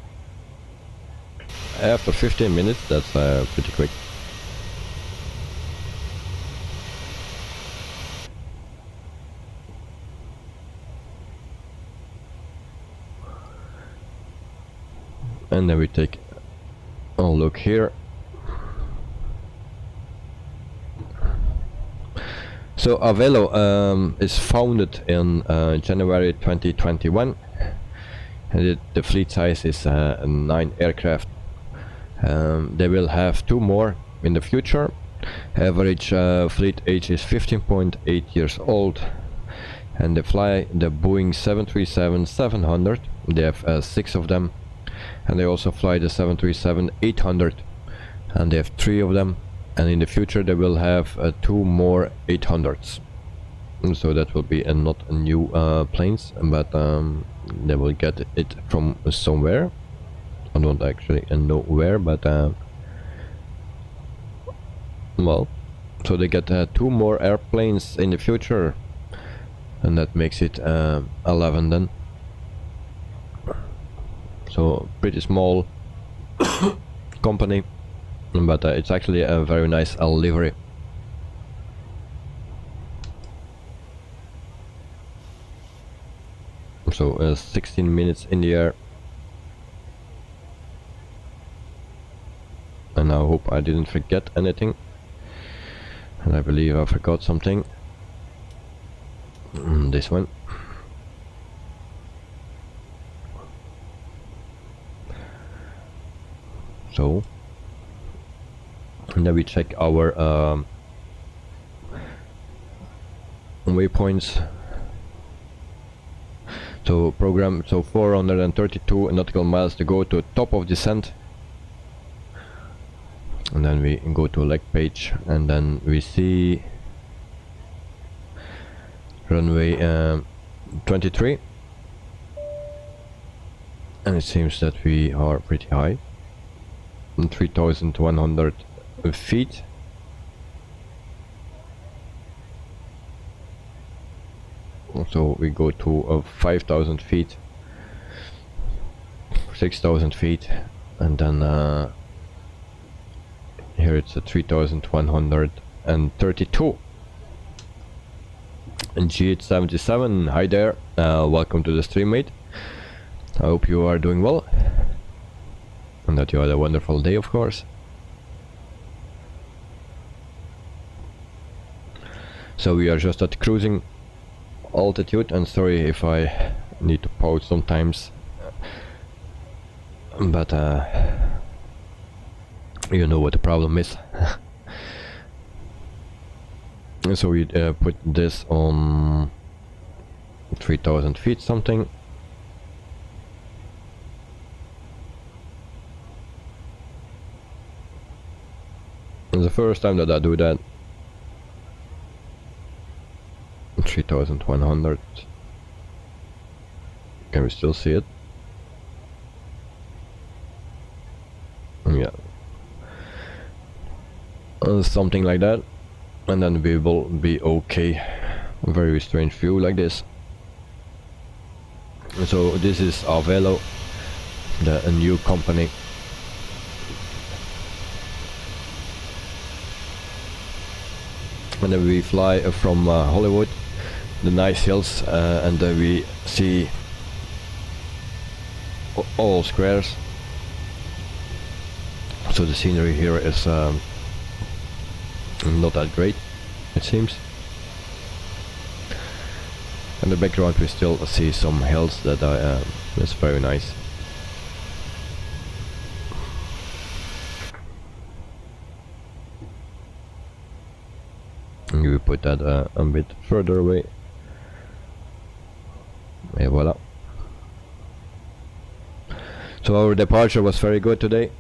after 15 minutes. That's pretty quick. And then we take a look here. So Avelo is founded in January 2021, and the fleet size is 9 aircraft. They will have 2 more in the future. Average fleet age is 15.8 years old, and they fly the Boeing 737-700. They have 6 of them, and they also fly the 737-800, and they have 3 of them. And in the future they will have 2 more 800s, and so that will be not new planes, but they will get it from somewhere. I don't actually know where, but well, so they get 2 more airplanes in the future, and that makes it 11 then. So pretty small company. but it's actually a very nice livery. So 16 minutes in the air, and I hope I didn't forget anything, and I believe I forgot something. This one. So, and then we check our waypoints. So program, so 432 nautical miles to go to top of descent, and then we go to leg page, and then we see runway 23, and it seems that we are pretty high, 3,100 feet. So we go to 5,000 feet, 6,000 feet, and then here it's a 3,132. And G877, hi there, welcome to the stream, mate. I hope you are doing well, and that you had a wonderful day, of course. So we are just at cruising altitude, and sorry if I need to pause sometimes, but you know what the problem is. And so we put this on 3,000 feet something. It's the first time that I do that. 3,100. Can we still see it? Yeah. Something like that. And then we will be okay. A very strange view like this. So this is Avelo, a new company. And then we fly from Hollywood, the nice hills, and then we see all squares. So the scenery here is not that great, it seems. In the background we still see some hills that are that's very nice. And we put that a bit further away. Et voila. So our departure was very good today.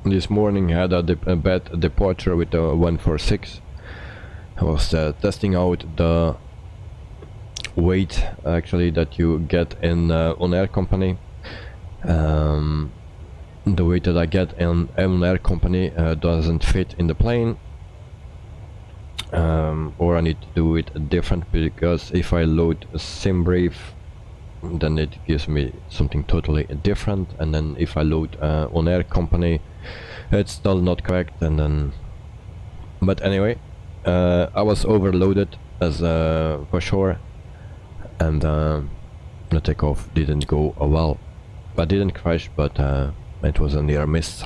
This morning I had a bad departure with the 146. I was testing out the weight actually that you get in on air company. The weight that I get in on air company doesn't fit in the plane, or I need to do it different, because if I load a sim brief, then it gives me something totally different, and then if I load on air company, it's still not correct. And then, but anyway, I was overloaded as for sure, and the takeoff didn't go well. I didn't crash, but it was a near miss.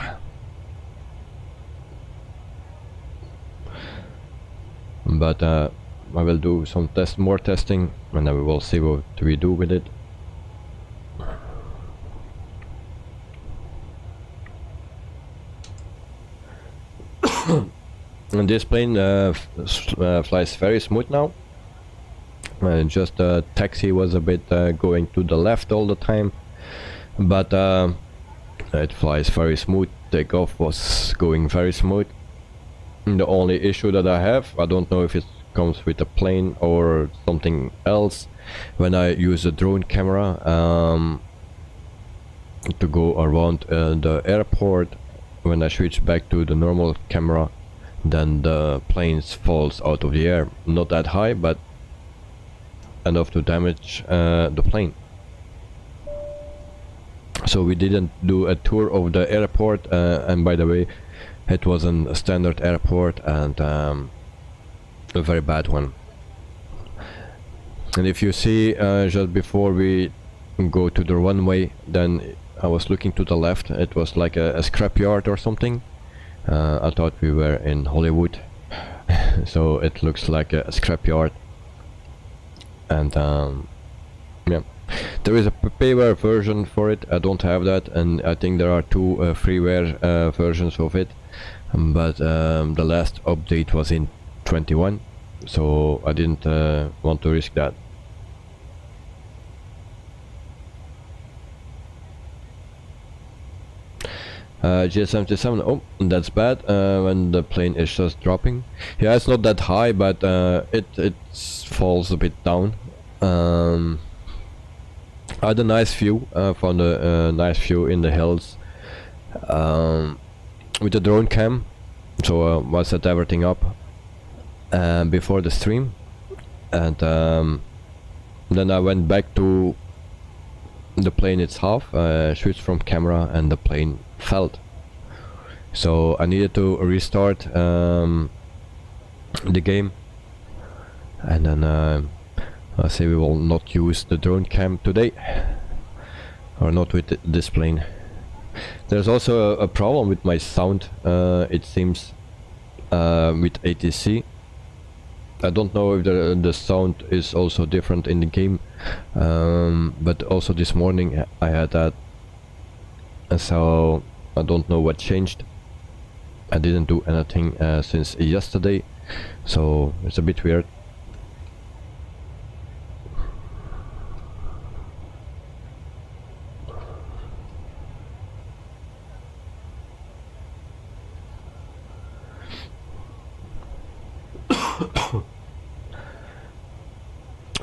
But I will do some more testing, and then we will see what we do with it. And this plane flies very smooth now. Just taxi was a bit going to the left all the time, but it flies very smooth. Takeoff was going very smooth. The only issue that I have, I don't know if it comes with the plane or something else, when I use a drone camera to go around the airport, when I switch back to the normal camera, then the plane falls out of the air. Not that high, but enough to damage the plane. So we didn't do a tour of the airport, and by the way, it was a standard airport, and a very bad one. And if you see, just before we go to the runway, then I was looking to the left. It was like a scrapyard or something. I thought we were in Hollywood. So it looks like a scrapyard. And yeah, there is a payware version for it. I don't have that, and I think there are two freeware versions of it. But the last update was in 21, so I didn't want to risk that. G77, oh, that's bad when the plane is just dropping. Yeah, it's not that high, but it falls a bit down. I had a nice view, found a nice view in the hills with the drone cam, so I set everything up before the stream, and then I went back to the plane itself, switched from camera, and the plane fell. So I needed to restart the game, and then I say we will not use the drone cam today, or not with this plane. There's also a problem with my sound, it seems, with ATC. I don't know if the sound is also different in the game, but also this morning I had that, so I don't know what changed. I didn't do anything since yesterday, so it's a bit weird.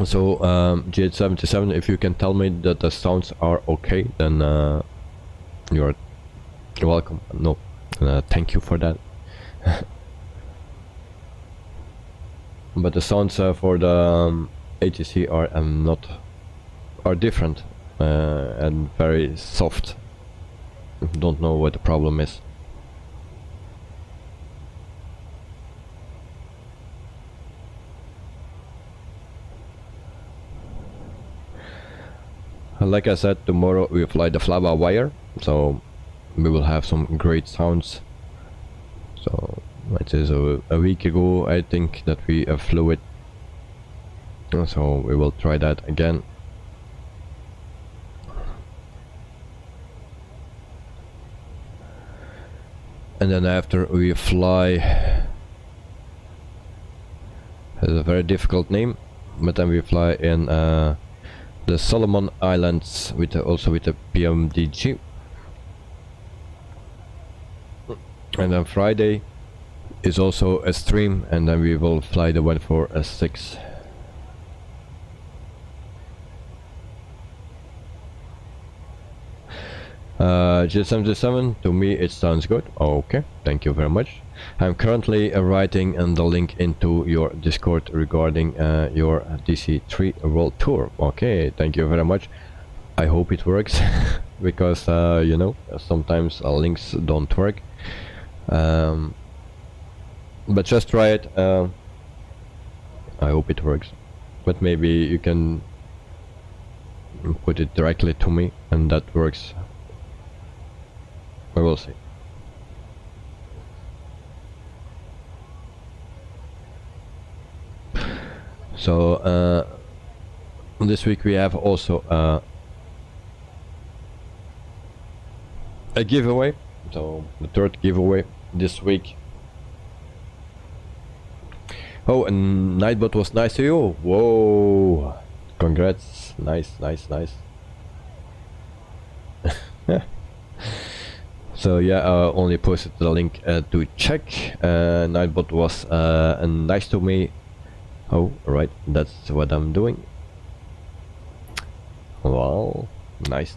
So G77, if you can tell me that the sounds are okay, then you're welcome. No, thank you for that. But the sounds for the ATC are different and very soft. Don't know what the problem is. Like I said, tomorrow we fly the Flava wire, so we will have some great sounds. So it is a week ago, I think, that we flew it, so we will try that again. And then after we fly, has a very difficult name, but then we fly in the Solomon Islands with also with the Pmdg. And then Friday is also a stream, and then we will fly the 146. G77, to me it sounds good. Okay, thank you very much. I'm currently writing the link into your Discord regarding your DC3 World Tour. Okay, thank you very much. I hope it works because you know, sometimes links don't work. But just try it. I hope it works. But maybe you can put it directly to me and that works. We will see. So this week we have also a giveaway. So the third giveaway this week. Oh, and Nightbot was nice to you. Whoa, congrats. Nice. So yeah, I only posted the link to check. Nightbot was nice to me. Oh, right, that's what I'm doing. Wow, nice.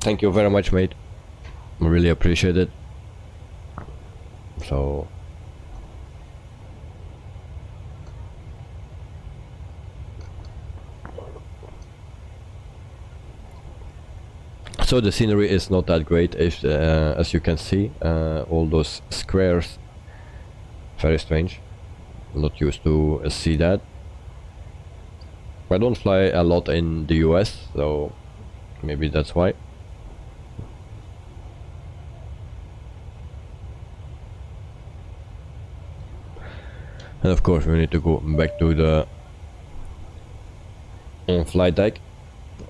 Thank you very much, mate. really appreciate it. So the scenery is not that great, as you can see. All those squares, very strange. I'm not used to see that. I don't fly a lot in the US, so maybe that's why. And of course we need to go back to the flight deck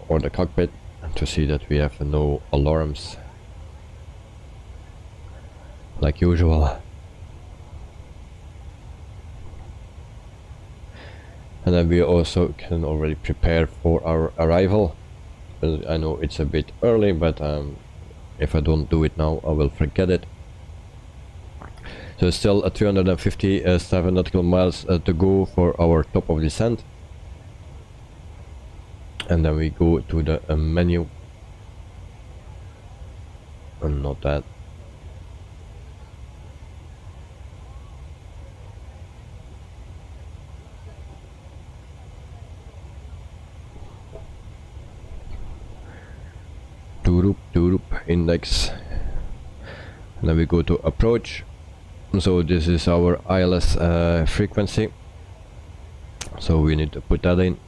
or the cockpit to see that we have no alarms like usual. And then we also can already prepare for our arrival. I know it's a bit early, but if I don't do it now I will forget it. So it's still 357 nautical miles to go for our top of descent. And then we go to the menu. And not that. Doop, index. And then we go to approach. So this is our ILS frequency, so we need to put that in,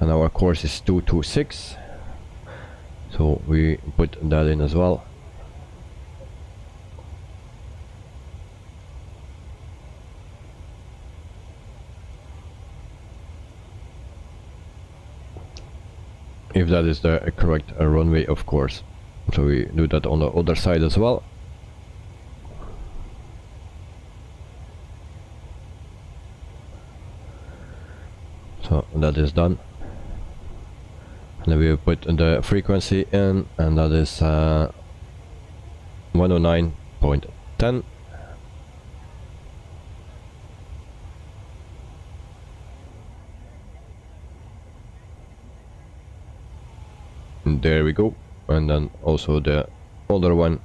and our course is 226, so we put that in as well. If that is the correct runway, of course. So we do that on the other side as well. So that is done, and then we put the frequency in, and that is 109.10. And there we go, and then also the other one.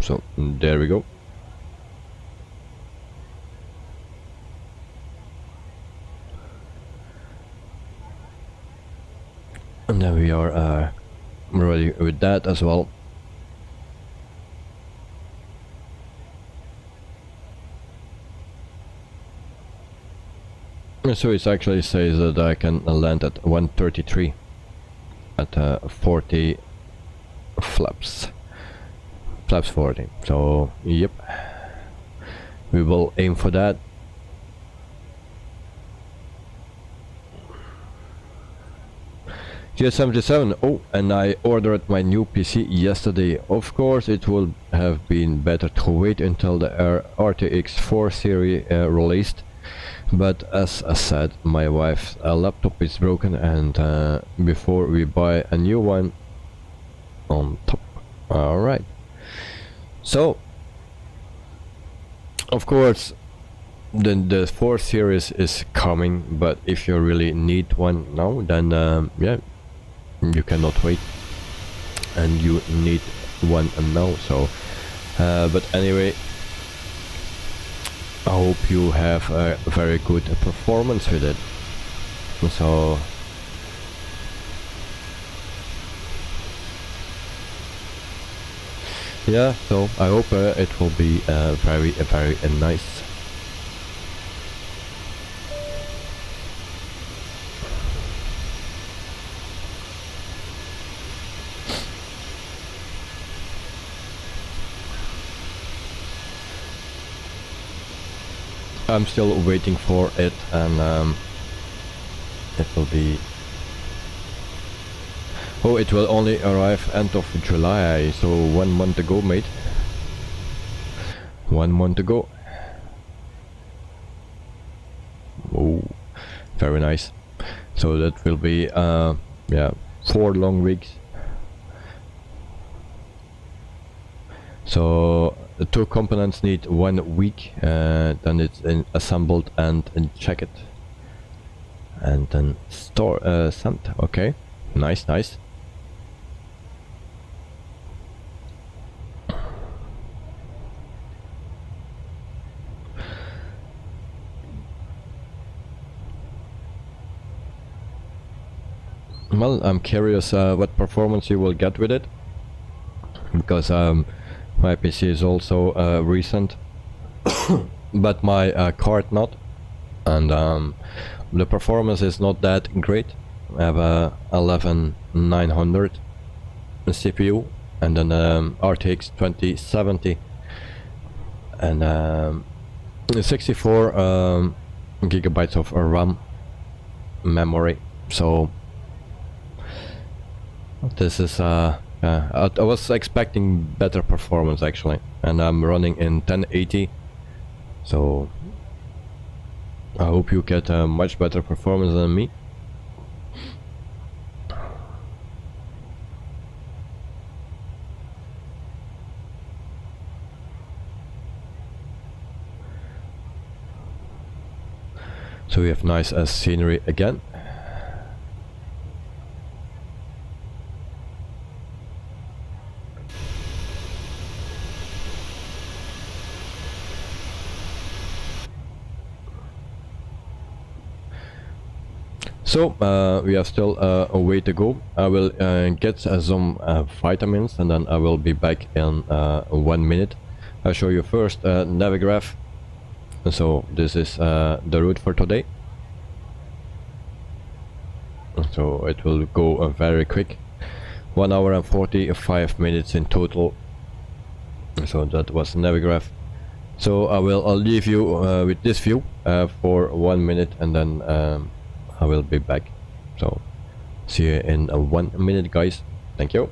So there we go. And then we are ready with that as well. And so it actually says that I can land at 133 at 40 flaps 40. So yep, we will aim for that. GS77. Oh, and I ordered my new PC yesterday. Of course it would have been better to wait until the RTX 4 series released, but as I said, my wife's laptop is broken, and before we buy a new one on top. Alright, so of course the 4 series is coming, but if you really need one now, then yeah, you cannot wait, and you need one now. So but anyway, I hope you have a very good performance with it. So yeah, so I hope it will be very nice. I'm still waiting for it, and it will be... Oh, it will only arrive end of July, so 1 month ago, mate. 1 month ago. Oh, very nice. So that will be yeah, 4 long weeks. So the 2 components need 1 week, then it's assembled and checked. And then store sent. Okay, nice, nice. Well, I'm curious what performance you will get with it, because my PC is also recent, but my card not, and the performance is not that great. I have a 11900 CPU and then RTX 2070 and 64 gigabytes of RAM memory. So this is I was expecting better performance actually, and I'm running in 1080, so I hope you get a much better performance than me. So we have nice scenery again. So we have still a way to go. I will get some vitamins and then I will be back in 1 minute. I'll show you first Navigraph. So this is the route for today. So it will go very quick. 1 hour and 45 minutes in total. So that was Navigraph. So I'll leave you with this view for 1 minute, and then I will be back. So see you in 1 minute, guys. Thank you.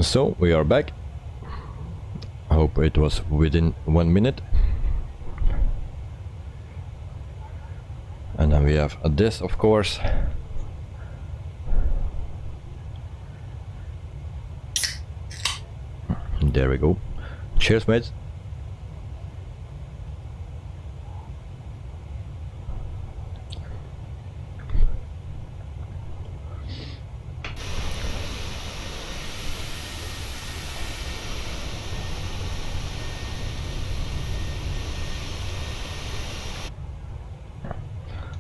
So we are back. I hope it was within 1 minute. And then we have this, of course. There we go. Cheers, mates.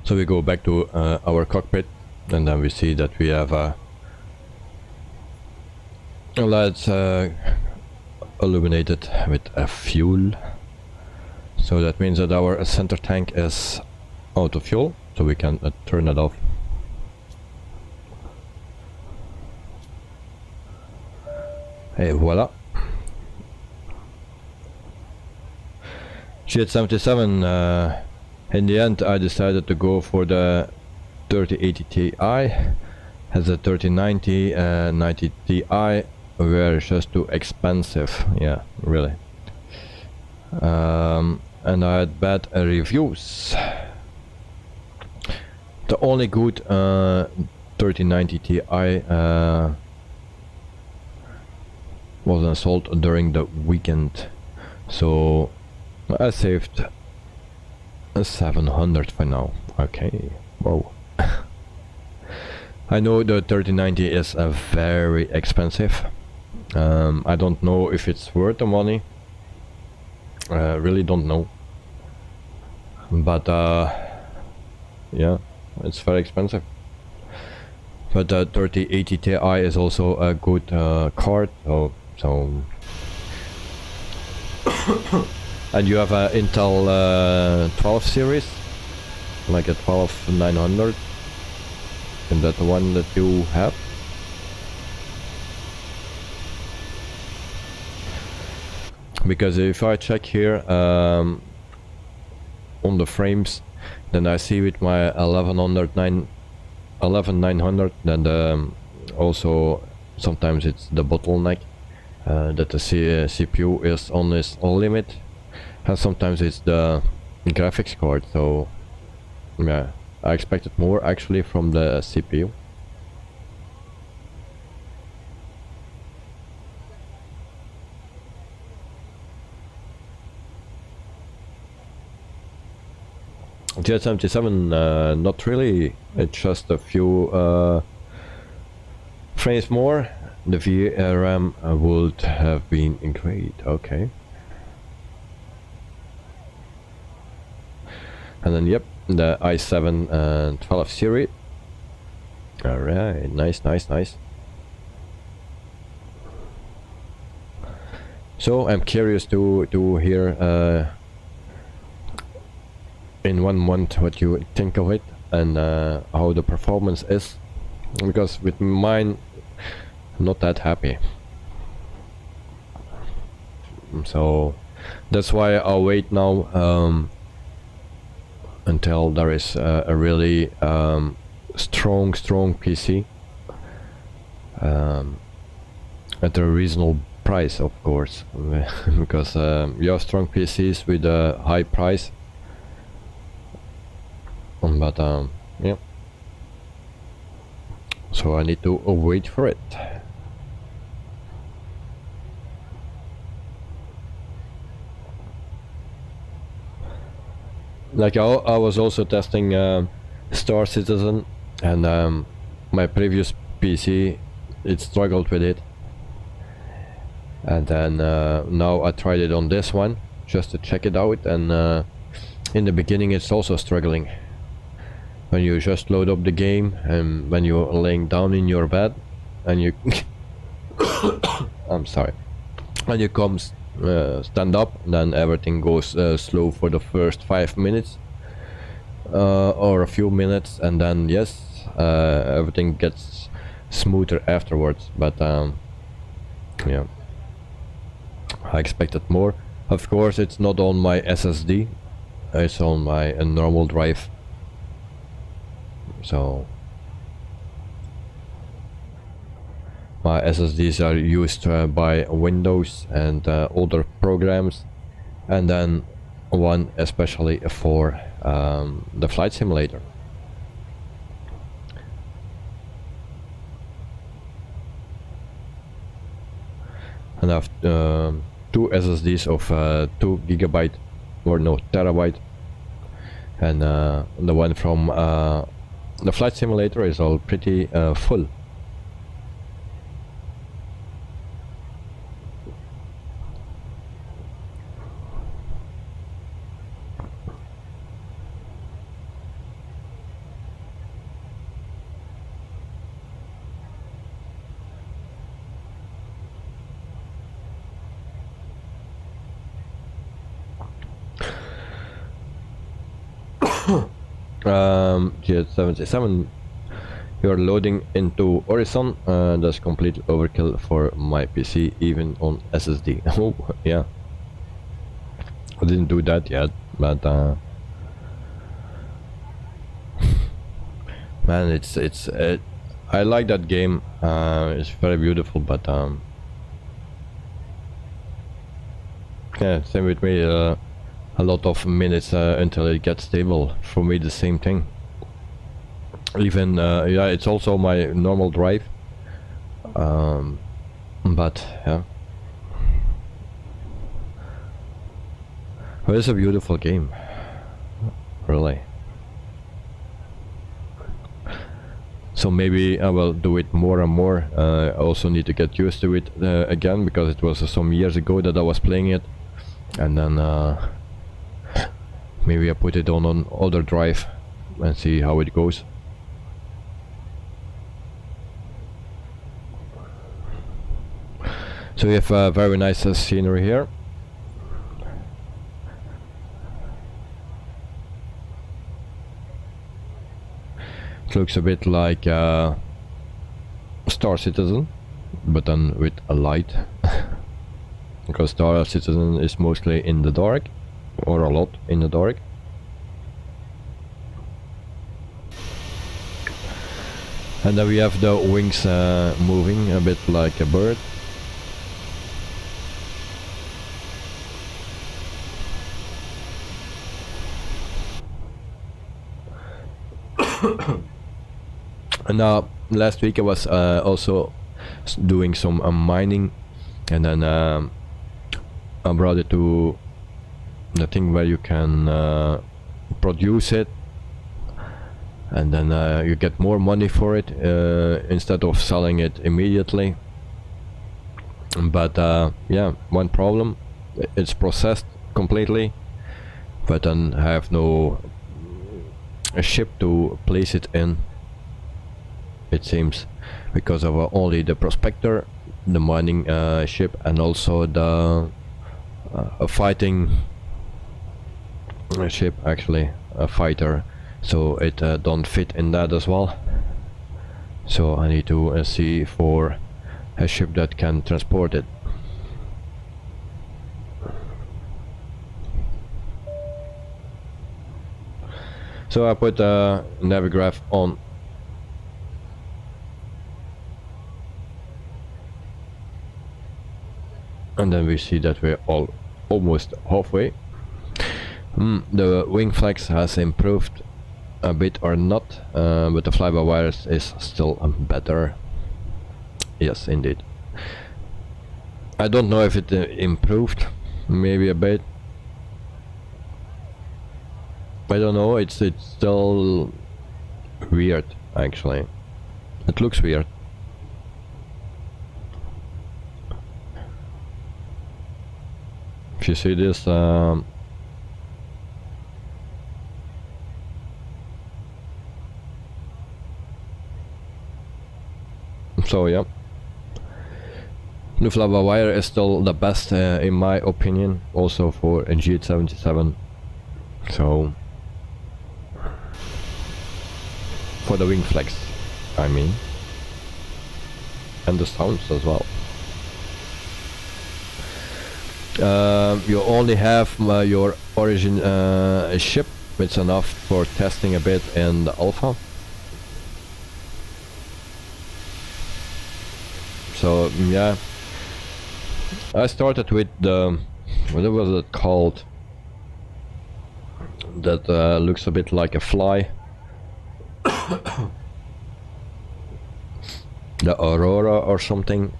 So we go back to our cockpit, and then we see that we have lights illuminated with fuel. So that means that our center tank is out of fuel, so we can turn it off. Hey, voila. G77. In the end, I decided to go for the 3080 Ti. Has a 3090 and 90 Ti were just too expensive. Yeah, really. and I had bad reviews. The only good 3090 Ti wasn't sold during the weekend, so I saved 700 for now. Okay, whoa. I know the 3090 is very expensive. I don't know if it's worth the money. Really don't know. But yeah, it's very expensive. But the 3080 Ti is also a good card. So and you have a Intel 12 series, like a 12900. And that the one that you have? Because if I check here on the frames, then I see with my 11900, then also sometimes it's the bottleneck that the CPU is on its limit, and sometimes it's the graphics card. So yeah, I expected more actually from the CPU. GS77, not really. It's just a few frames more. The VRAM would have been great. Okay. And then yep, the i7 12 series. Alright, nice. So I'm curious to hear in 1 month what you think of it, and how the performance is, because with mine I'm not that happy. So that's why I'll wait now until there is a really strong PC at a reasonable price, of course. Because you have strong PCs with a high price, but yeah, so I need to wait for it. Like I was also testing Star Citizen, and my previous PC, it struggled with it, and then now I tried it on this one just to check it out, and in the beginning it's also struggling. When you just load up the game, and when you're laying down in your bed and you I'm sorry, when you come stand up, then everything goes slow for the first 5 minutes or a few minutes, and then yes, everything gets smoother afterwards. But yeah, I expected more. Of course, it's not on my SSD, it's on my normal drive. So my SSDs are used by Windows and other programs, and then one especially for the flight simulator. And I have 2 SSDs of 2 GB, or no, terabyte, and the one from the flight simulator is all pretty full. GS77, you're loading into Horizon. That's complete overkill for my PC, even on SSD. Oh yeah, I didn't do that yet, but man, it's I like that game. It's very beautiful, but yeah, same with me. a lot of minutes until it gets stable. For me, the same thing. Even yeah, it's also my normal drive, but yeah, well, it's a beautiful game, really. So maybe I will do it more and more. I also need to get used to it again, because it was some years ago that I was playing it, and then maybe I put it on an other drive and see how it goes. So we have a very nice scenery here. It looks a bit like Star Citizen, but then with a light. Because Star Citizen is mostly in the dark, or a lot in the dark. And then we have the wings moving a bit like a bird. And now last week I was also doing some mining, and then I brought it to the thing where you can produce it, and then you get more money for it instead of selling it immediately. But yeah, one problem, it's processed completely, but then I have no a ship to place it in, it seems, because of only the prospector, the mining ship, and also the a fighting ship, actually a fighter, so it don't fit in that as well. So I need to see for a ship that can transport it. So I put a Navigraph on. And then we see that we're almost halfway. The wing flex has improved a bit or not, but the fly-by-wire is still better. Yes, indeed. I don't know if it improved, maybe a bit. I don't know, it's still weird, actually. It looks weird. If you see this, so yeah, the fly-by-wire is still the best in my opinion, also for a G77. So for the wing flex, I mean, and the sounds as well. You only have your origin ship, it's enough for testing a bit in the alpha. So yeah, I started with the, what was it called, that looks a bit like a fly. The Aurora or something.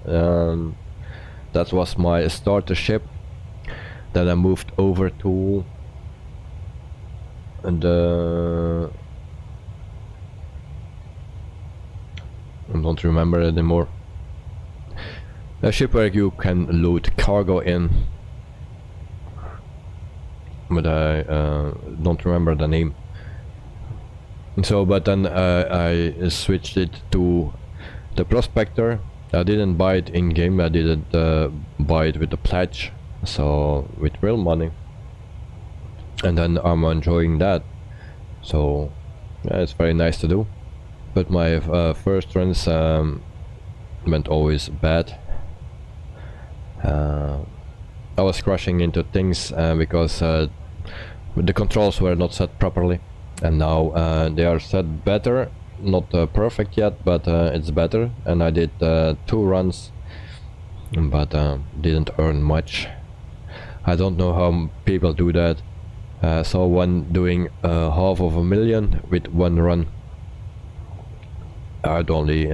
That was my starter ship. Then I moved over to I don't remember anymore. A ship where you can load cargo in, but I don't remember the name. So, but then I switched it to the prospector. I didn't buy it in game. I didn't buy it with the pledge, so with real money. And then I'm enjoying that. So yeah, it's very nice to do. But my first runs went always bad. I was crashing into things because the controls were not set properly, and now they are set better. Not perfect yet, but it's better. And I did 2 runs, but didn't earn much. I don't know how people do that. Saw one doing half of a million with one run at only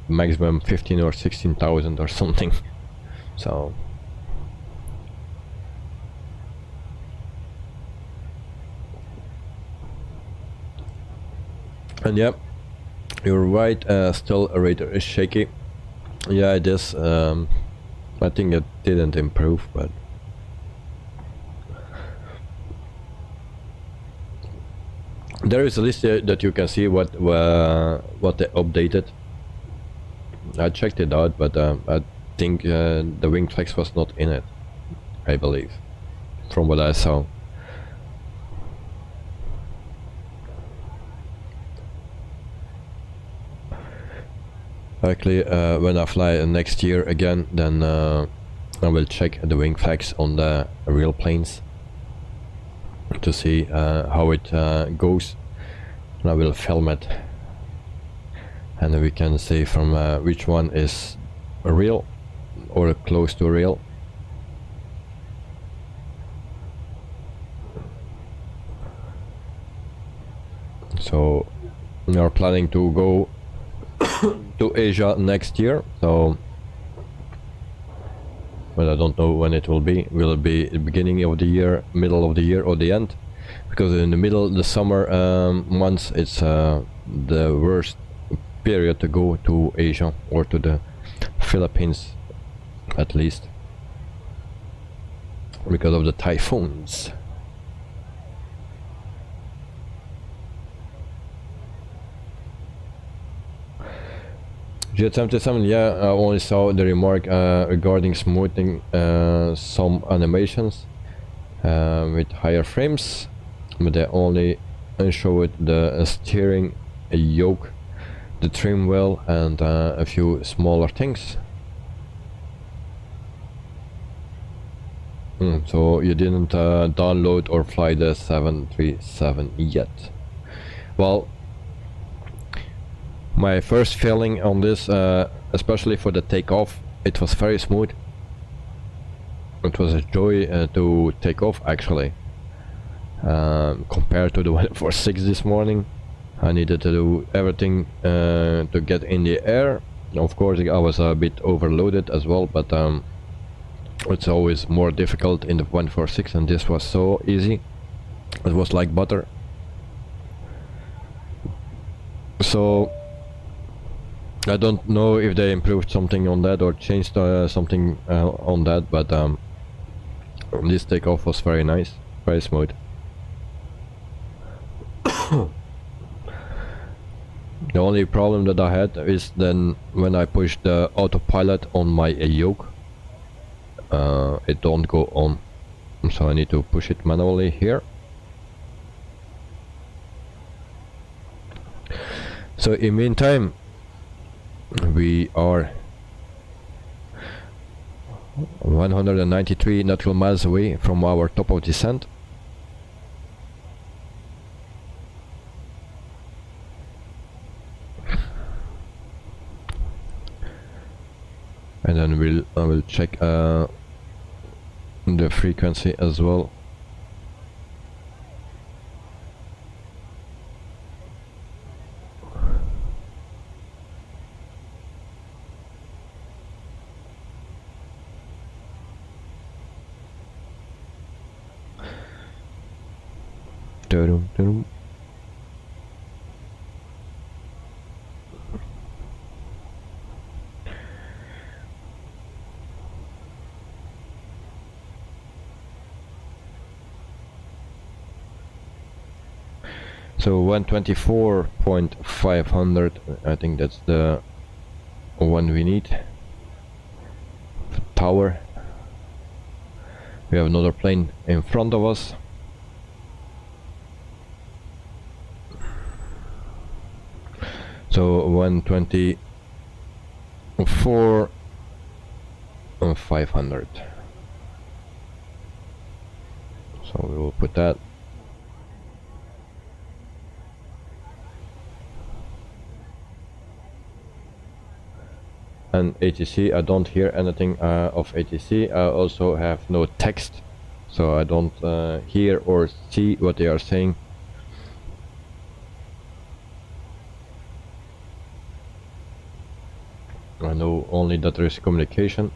maximum 15 or 16,000 or something. So and yeah, you're right, still a radar is shaky. Yeah, it is. I think it didn't improve, but there is a list here that you can see what they updated. I checked it out, but I think the wing flex was not in it, I believe, from what I saw. Likely when I fly next year again, then I will check the wing flex on the real planes to see how it goes, and I will film it, and we can see from which one is real or close to real. So we are planning to go to Asia next year, so but I don't know when it will be. Will it be the beginning of the year, middle of the year, or the end? Because in the middle, the summer months, it's the worst period to go to Asia or to the Philippines, at least, because of the typhoons. Jet77, yeah, I only saw the remark regarding smoothing some animations with higher frames, but they only showed the steering yoke, the trim wheel, and a few smaller things. So you didn't download or fly the 737 yet. Well, my first feeling on this, especially for the takeoff, it was very smooth. It was a joy to take off, actually. Compared to the 146 this morning, I needed to do everything to get in the air. Of course, I was a bit overloaded as well, but it's always more difficult in the 146, and this was so easy. It was like butter. So I don't know if they improved something on that or changed something on that, but this takeoff was very nice, very smooth. The only problem that I had is then when I push the autopilot on my yoke, it don't go on, so I need to push it manually here. So in meantime, we are 193 nautical miles away from our top of descent. And then I will check the frequency as well. So 124.500, I think that's the one we need. Tower. We have another plane in front of us. So 124.500. So we will put that. And ATC, I don't hear anything of ATC. I also have no text, so I don't hear or see what they are saying. I know only that there is communication,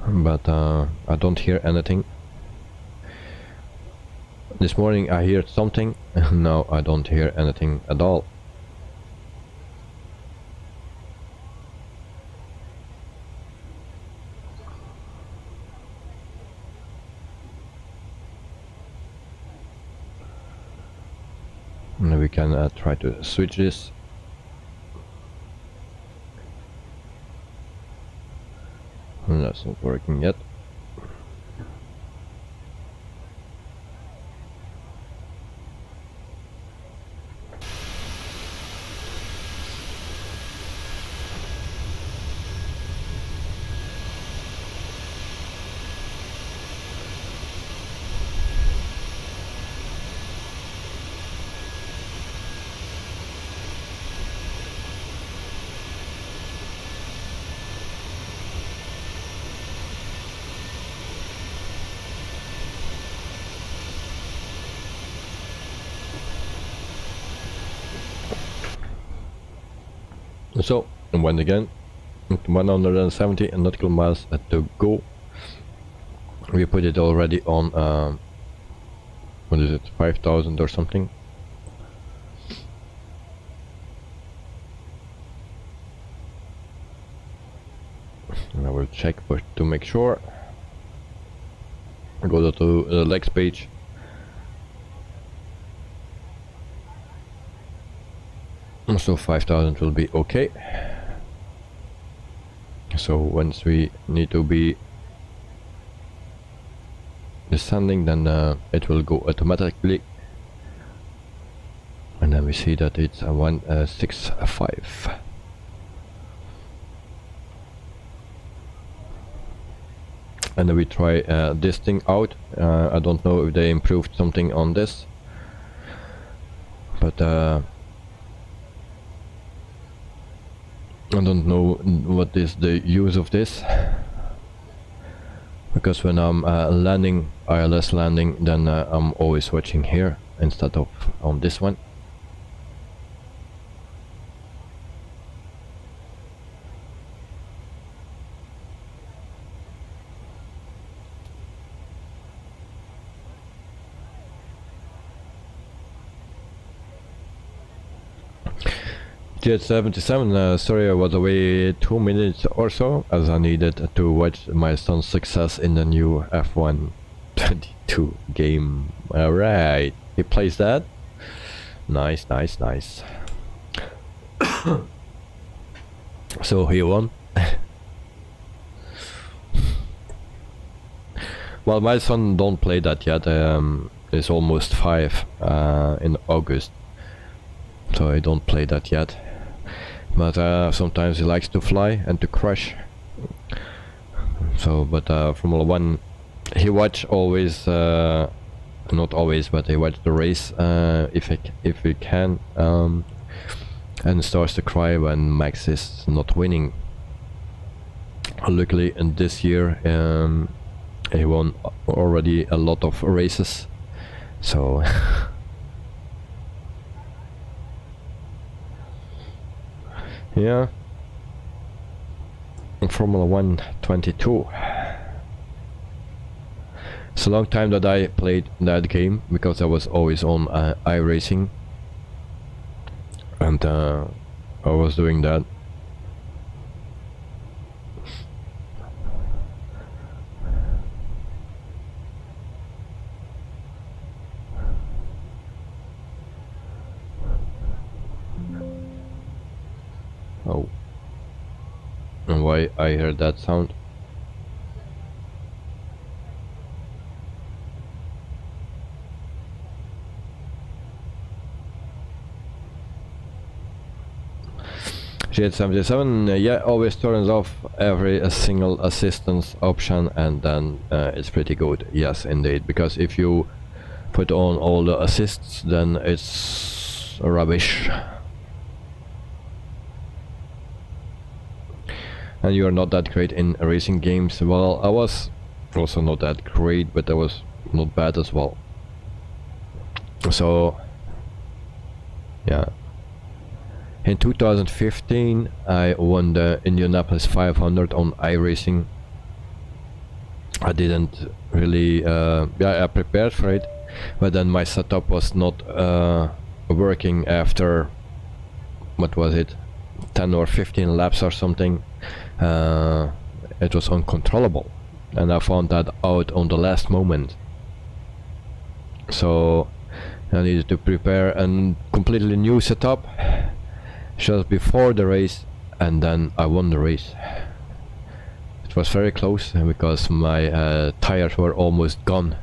but I don't hear anything. This morning I heard something, now I don't hear anything at all. And we can try to switch this. And that's not working yet. So, and when again, 170 nautical miles to go. We put it already on, what is it, 5,000 or something. And I will check to make sure. I go to the legs page. So 5,000 will be okay. So once we need to be descending, then it will go automatically, and then we see that it's a 165. And then we try this thing out. I don't know if they improved something on this, but I don't know what is the use of this, because when I'm landing, ILS landing, then I'm always watching here instead of on this one. Jet77, sorry I was away 2 minutes or so, as I needed to watch my son's success in the new F1 22 game. Alright, he plays that? Nice, nice, nice. So he won. Well, my son don't play that yet, he's almost 5 in August, so I don't play that yet. But sometimes he likes to fly and to crash. So, but Formula 1, he watch always, not always, but he watch the race if he can, and starts to cry when Max is not winning. Luckily, in this year, he won already a lot of races, so. Yeah, Formula 1 22. It's a long time that I played that game, because I was always on iRacing, and I was doing that. Oh, and why I heard that sound? Jet77, yeah, always turns off every single assistance option, and then it's pretty good. Yes, indeed, because if you put on all the assists, then it's rubbish. And you're not that great in racing games. Well, I was Also not that great, but that was not bad as well. So yeah, in 2015 I won the Indianapolis 500 on iRacing. I didn't really I prepared for it, but then my setup was not working after, what was it, 10 or 15 laps or something. It was uncontrollable, and I found that out on the last moment. So I needed to prepare a completely new setup just before the race, and then I won the race. It was very close because my tires were almost gone,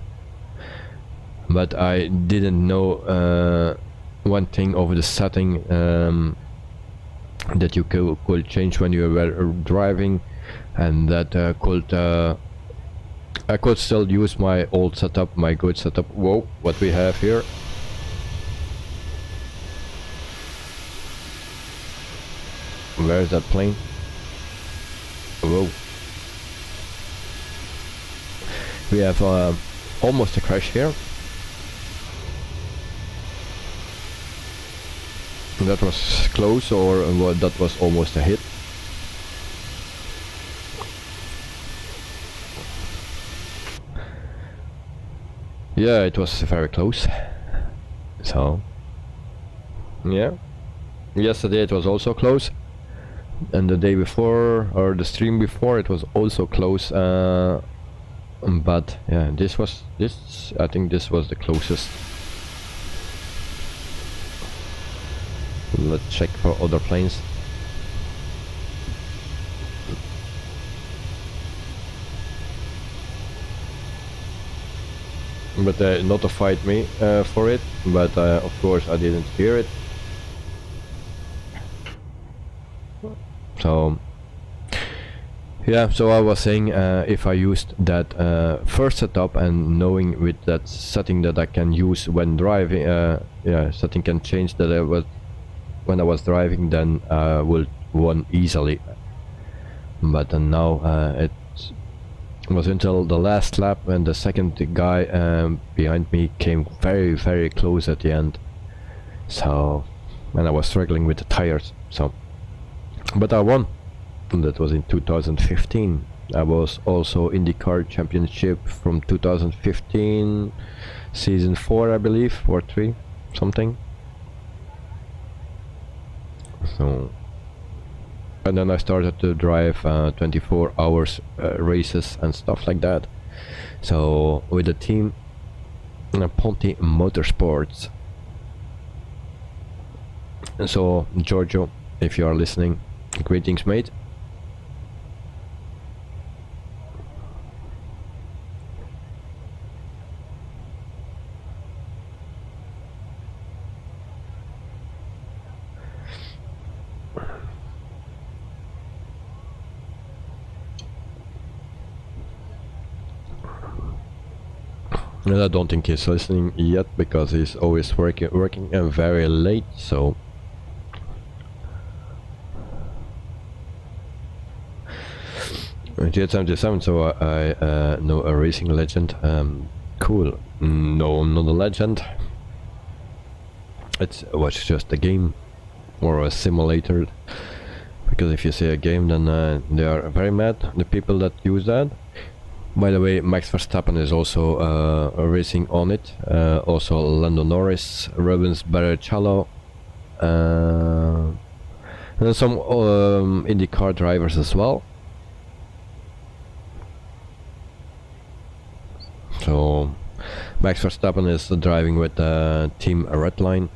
but I didn't know one thing over the setting that you could change when you were driving, and that I could still use my old setup, my good setup. Whoa, what we have here. Where is that plane? Whoa. We have almost a crash here. That was close, or that was almost a hit. Yeah, it was very close. So yeah, yesterday it was also close, and the day before, or the stream before, it was also close. But yeah, I think this was the closest. Let's check for other planes. But they notified me for it, but of course I didn't hear it. So yeah, so I was saying, if I used that first setup, and knowing with that setting that I can use when driving, yeah, setting can change that when I was driving, then I will won easily. But now it was until the last lap when the second guy behind me came very close at the end. So, and I was struggling with the tires. So, but I won. That was in 2015. I was also IndyCar Championship from 2015, season 4, I believe, or 3, something. So, and then I started to drive 24 hours races and stuff like that. So with the team Ponte Motorsports. And so Giorgio, if you are listening, greetings, mate. And I don't think he's listening yet because he's always working very late. So Jet77, so I know a racing legend. Cool. No, I'm not a legend. It was just a game or a simulator. Because if you say a game, then they are very mad, the people that use that. By the way, Max Verstappen is also racing on it. Also Lando Norris, Rubens Barrichello, and then some IndyCar drivers as well. So Max Verstappen is driving with Team Redline.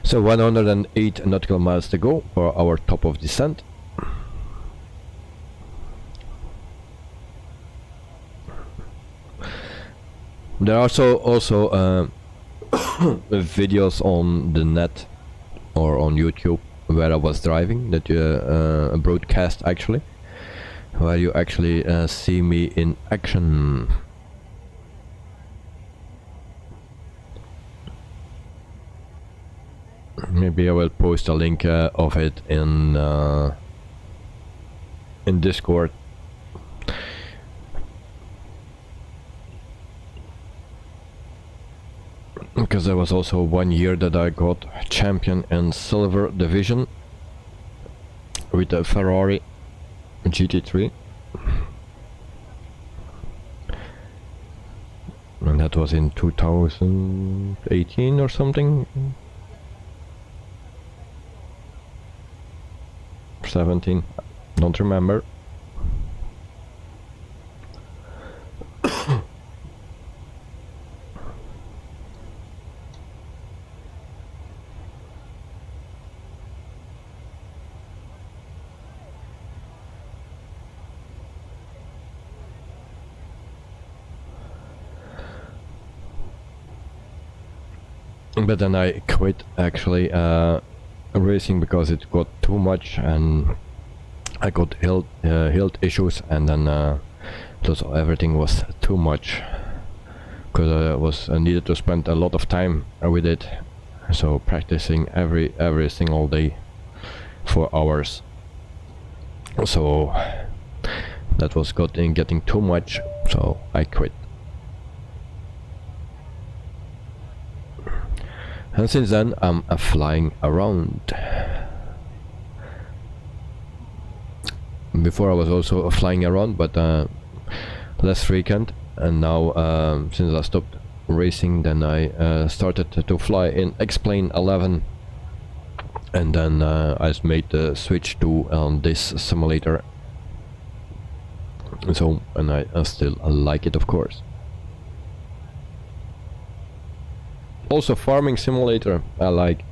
So 108 nautical miles to go for our top of descent. There are also videos on the net or on YouTube where I was driving, that you broadcast actually, where you actually see me in action. Maybe I will post a link of it in Discord. Because there was also 1 year that I got champion in silver division with a Ferrari GT3, and that was in 2018 or something, 17, don't remember. But then I quit actually racing because it got too much and I got health issues, and then everything was too much because I needed to spend a lot of time with it, so practicing every single day for hours, so that was getting too much, so I quit. And since then I'm flying around. Before I was also flying around, but less frequent, and now since I stopped racing, then I started to fly in X-Plane 11, and then I made the switch to this simulator. So, and I still like it, of course. Also farming simulator I like,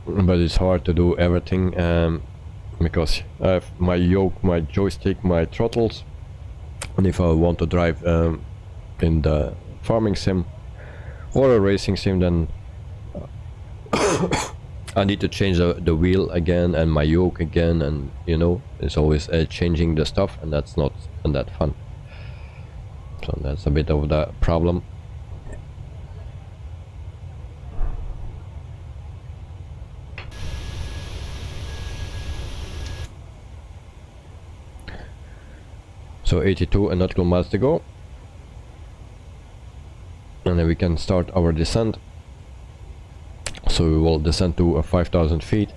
but it's hard to do everything because I have my yoke, my joystick, my throttles, and if I want to drive in the farming sim or a racing sim, then I need to change the wheel again and my yoke again, and you know, it's always changing the stuff, and that's not that fun. So that's a bit of the problem. So 82 nautical miles to go, and then we can start our descent. So we will descend to 5,000 feet.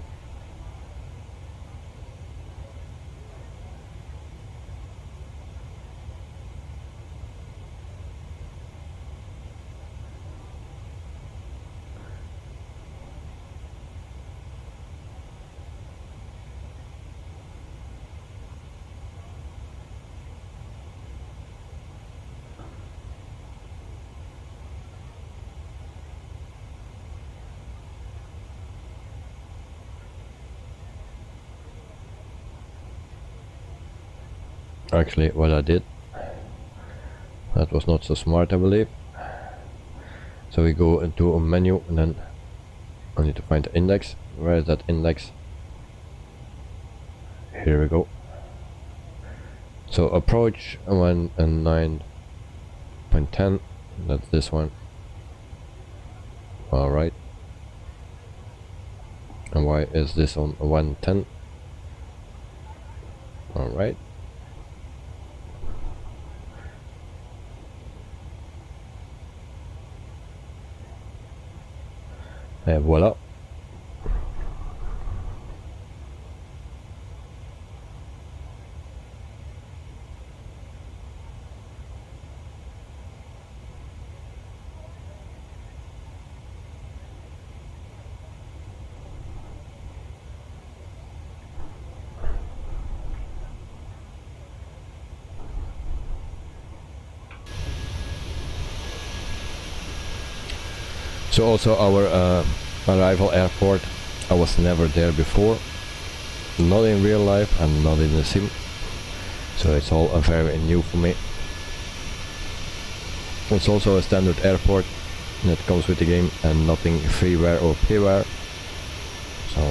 Actually, what I did, that was not so smart, I believe. So we go into a menu, and then I need to find the index. Where is that index? Here we go. So approach 1 and 9.10, that's this one. Alright. And why is this on 110? Alright. And voila. So also our arrival airport, I was never there before, not in real life and not in the sim, so it's all very new for me. It's also a standard airport that comes with the game and nothing freeware or payware, so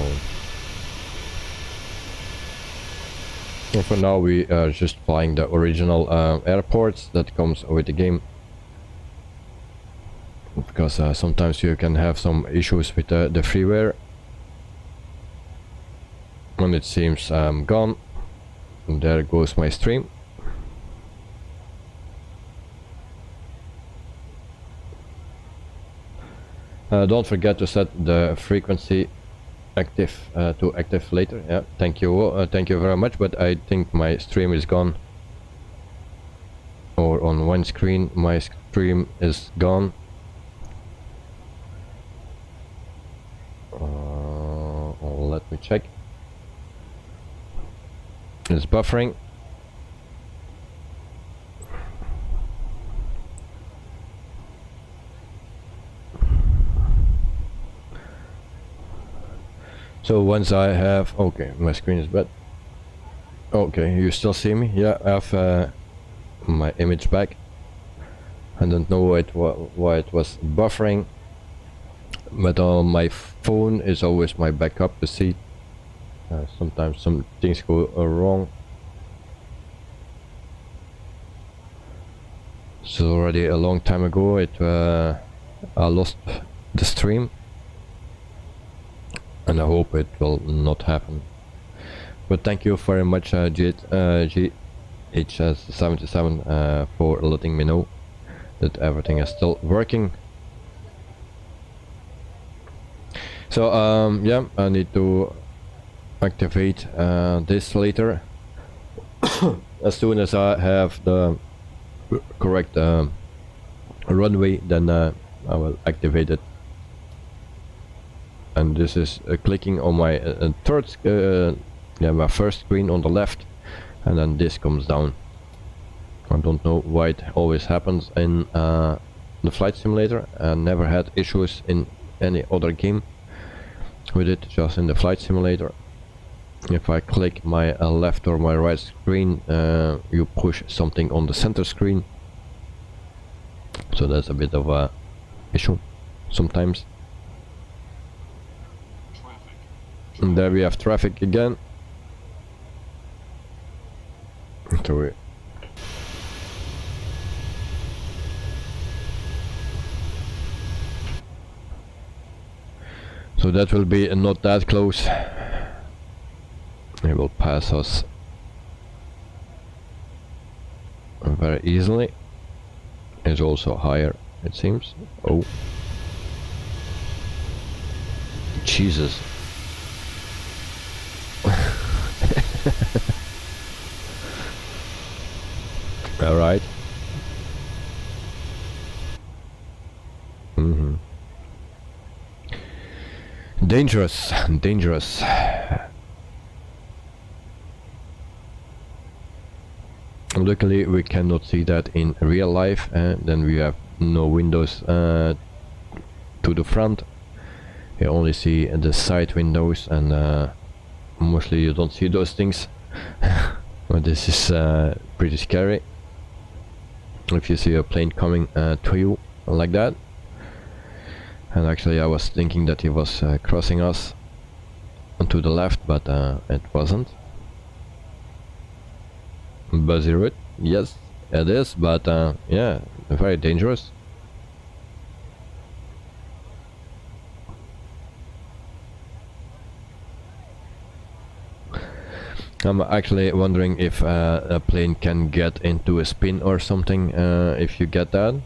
for now we are just flying the original airports that comes with the game. because sometimes you can have some issues with the freeware. And it seems I'm gone. And there goes my stream. Don't forget to set the frequency active to active later. Yeah, thank you very much. But I think my stream is gone, or on one screen my stream is gone. Let me check. It's buffering. So once I have, okay, my screen is bad. Okay, you still see me? Yeah, I have my image back. I don't know why it was buffering, but on my phone is always my backup to see. Sometimes some things go wrong. So already a long time ago I lost the stream, and I hope it will not happen. But thank you very much GH77 for letting me know that everything is still working. So yeah, I need to activate this later. As soon as I have the correct runway, then I will activate it. And this is clicking on my my first screen on the left, and then this comes down. I don't know why it always happens in the flight simulator. I never had issues in any other game with it, just in the flight simulator. If I click my left or my right screen, you push something on the center screen, so that's a bit of a issue sometimes. And there we have traffic again. So that will be not that close. It will pass us very easily. It's also higher, it seems. Oh, Jesus. All right. Dangerous, dangerous. Luckily we cannot see that in real life, and then we have no windows to the front. You only see the side windows, and mostly you don't see those things. But this is pretty scary if you see a plane coming to you like that. And actually I was thinking that he was crossing us to the left, but it wasn't. Buzzy route, yes it is, but yeah, very dangerous. I'm actually wondering if a plane can get into a spin or something if you get that.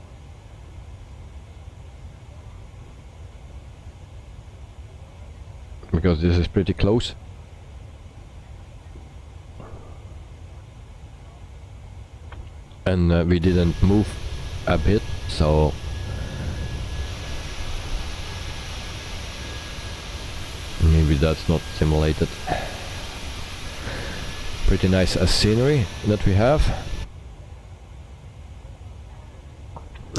Because this is pretty close. And we didn't move a bit, so maybe that's not simulated. Pretty nice scenery that we have.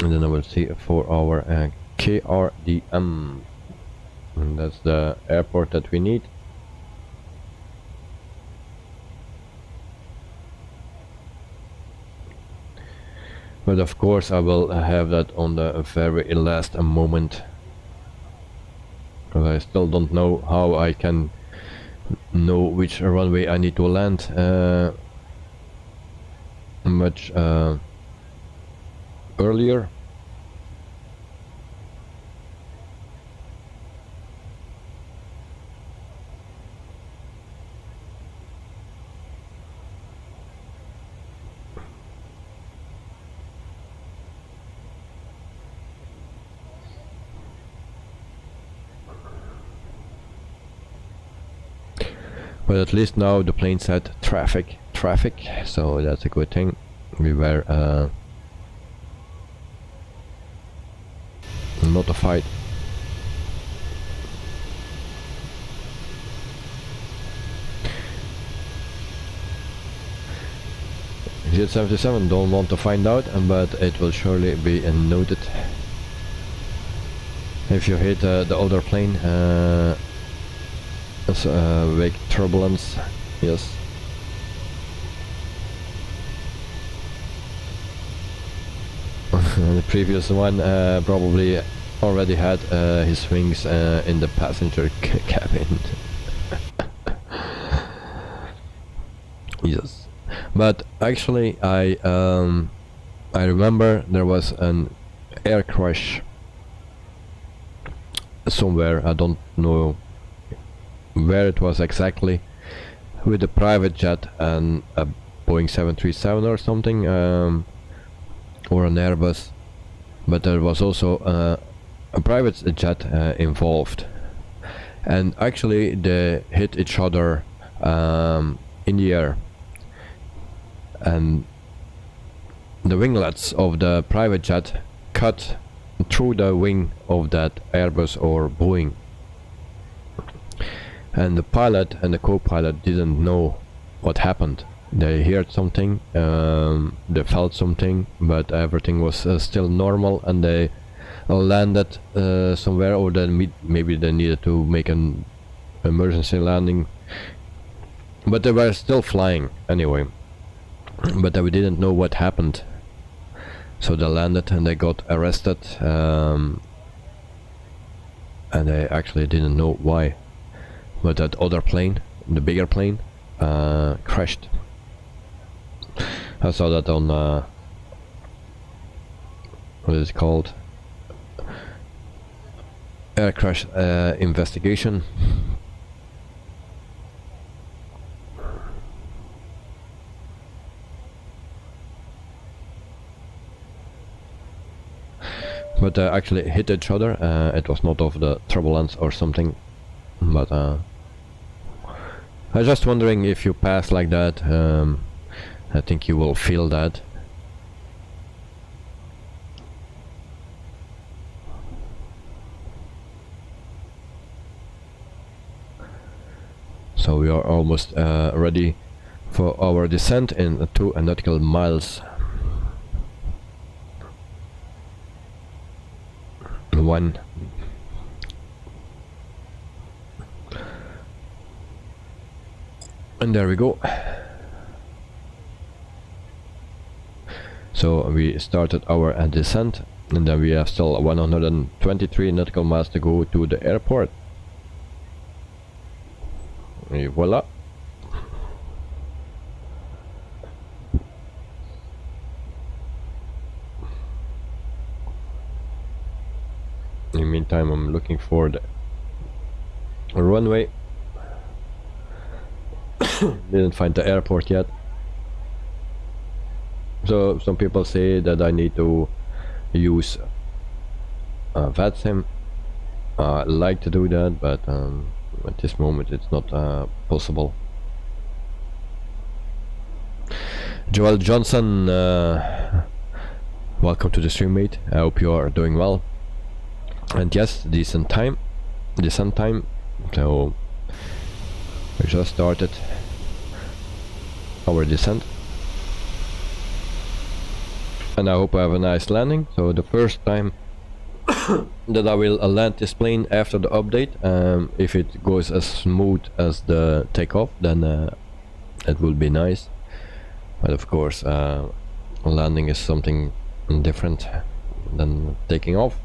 And then I will see for our KRDM. And that's the airport that we need. But of course I will have that on the very last moment, because I still don't know how I can know which runway I need to land much earlier. But at least now the plane said traffic, so that's a good thing. We were notified. Z77 don't want to find out, but it will surely be noted. If you hit the other plane, wake turbulence, yes. The previous one probably already had his wings in the passenger cabin. Yes, but actually I remember there was an air crash somewhere, I don't know where it was exactly, with a private jet and a Boeing 737 or something, or an Airbus, but there was also a private jet involved, and actually they hit each other in the air, and the winglets of the private jet cut through the wing of that Airbus or Boeing, and the pilot and the co-pilot didn't know what happened. They heard something, they felt something, but everything was still normal, and they landed somewhere, or then maybe they needed to make an emergency landing, but they were still flying anyway, but we didn't know what happened. So they landed and they got arrested, and they actually didn't know why, but that other plane, the bigger plane, crashed. I saw that on what is it called, air crash investigation. But actually hit each other. It was not of the turbulence or something, but I was just wondering, if you pass like that, I think you will feel that. So we are almost ready for our descent in 2 nautical miles. 1. And there we go. So we started our descent, and then we have still 123 nautical miles to go to the airport. Et voila. In the meantime, I'm looking for the runway. Didn't find the airport yet. So some people say that I need to use VATSIM. I like to do that, but at this moment it's not possible. Joel Johnson, welcome to the stream, mate. I hope you are doing well. And yes, descent time. So we just started our descent, and I hope I have a nice landing. So the first time that I will land this plane after the update, if it goes as smooth as the takeoff, then it will be nice. But of course, landing is something different than taking off.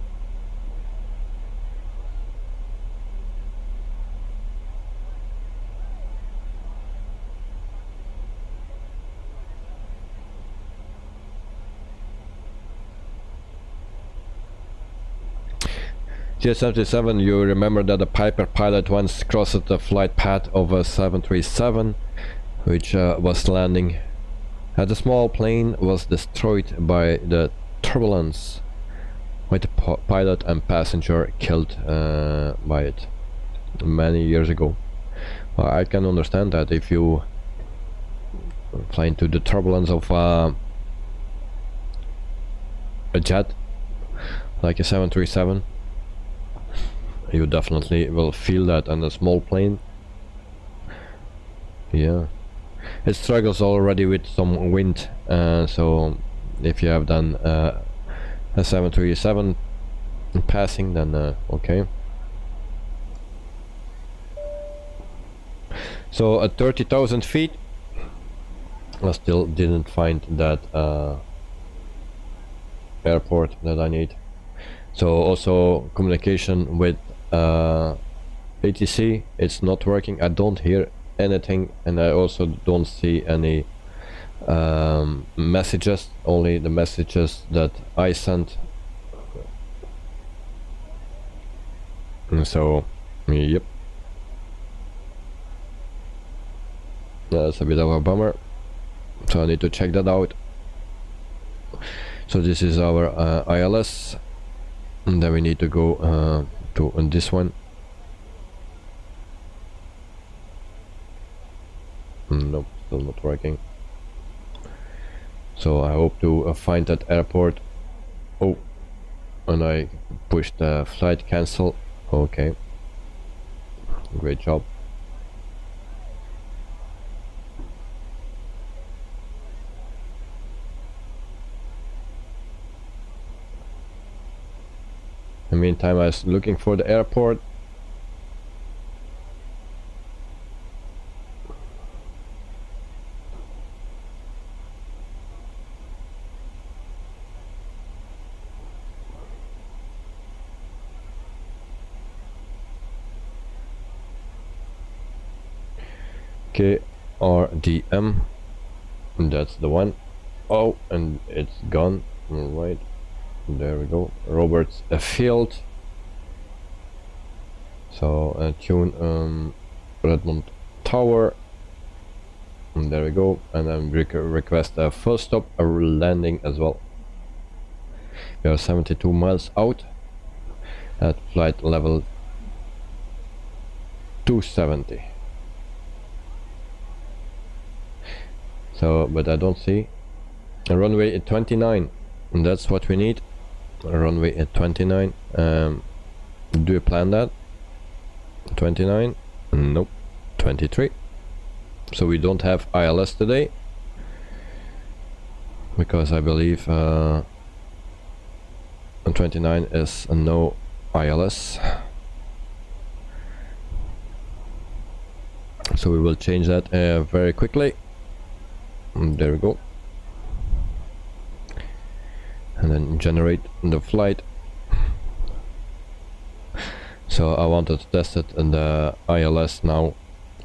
G77, you remember that the Piper pilot once crossed the flight path of a 737, which was landing. The small plane was destroyed by the turbulence, with the pilot and passenger killed by it many years ago. Well, I can understand that if you fly into the turbulence of a jet like a 737, you definitely will feel that. On a small plane, yeah, it struggles already with some wind, so if you have done a 737 passing, then okay. So at 30,000 feet I still didn't find that airport that I need. So also communication with ATC, it's not working. I don't hear anything, and I also don't see any messages, only the messages that I sent. And so yep, that's a bit of a bummer, so I need to check that out. So this is our ILS, and then we need to go to this one. Nope, still not working. So I hope to find that airport. Oh, and I pushed the flight cancel. Okay, great job. In the meantime, I was looking for the airport. KRDM, and that's the one. Oh, and it's gone. All right, there we go. Roberts Field. So tune Redmond Tower, and there we go. And then request a full stop, a landing as well. We are 72 miles out at flight level 270. So, but I don't see a runway at 29, and that's what we need. A runway at 29. Do you plan that? 29? Nope. 23. So we don't have ILS today, because I believe 29 is a no ILS. So we will change that very quickly. And there we go. And then generate the flight. So I wanted to test it in the ILS now,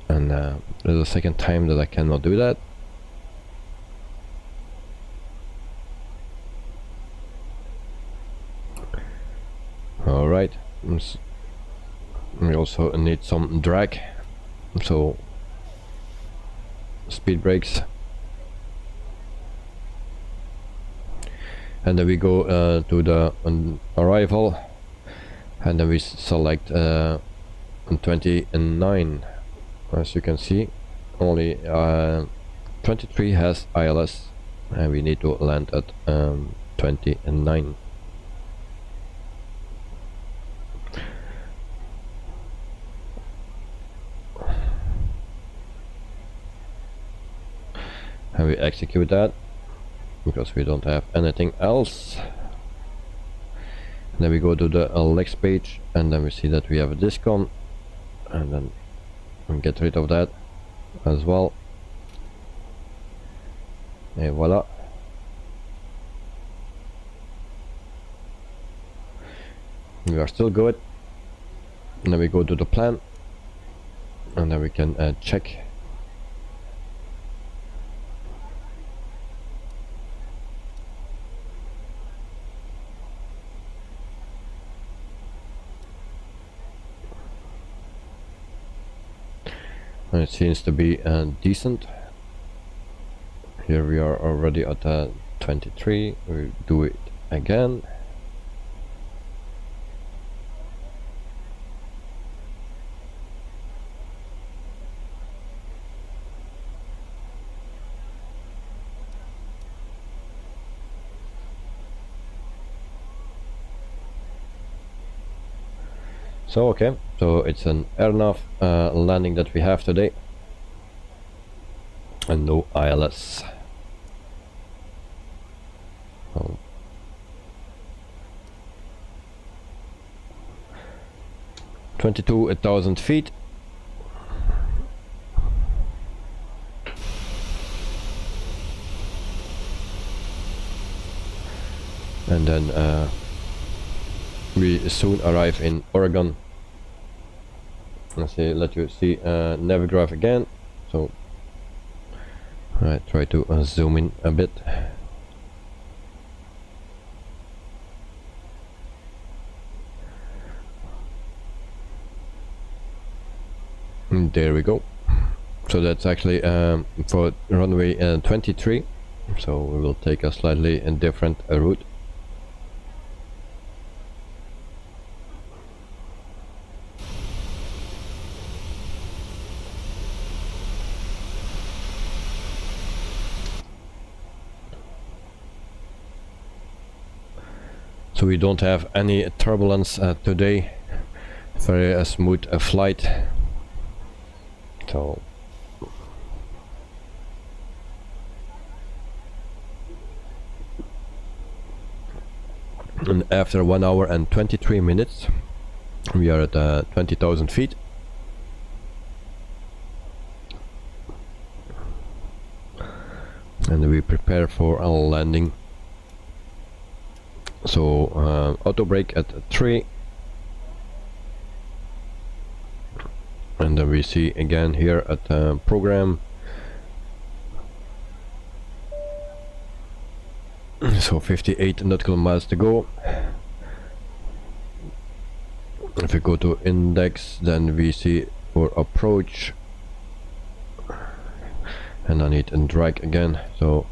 and there's a second time that I cannot do that. Alright, we also need some drag, so speed brakes. And then we go to the arrival, and then we select 29. As you can see, only 23 has ILS, and we need to land at 29. And we execute that, because we don't have anything else. And then we go to the Lex page, and then we see that we have a discount, and then we get rid of that as well. And voila. We are still good. And then we go to the plan, and then we can check. And it seems to be decent. Here we are already at 23. We do it again. So okay, so it's an airnav landing that we have today, and no ILS. Oh. 22,000 feet. And then we soon arrive in Oregon. Let you see Navigraph again. So I try to zoom in a bit. And there we go. So that's actually for runway 23. So we will take a slightly different route. So we don't have any turbulence today. Very smooth flight. So and after 1 hour and 23 minutes we are at 20,000 feet. And we prepare for a landing. So auto brake at 3, and then we see again here at program. So 58 nautical miles to go. If we go to index, then we see for approach, and I need a drag again, so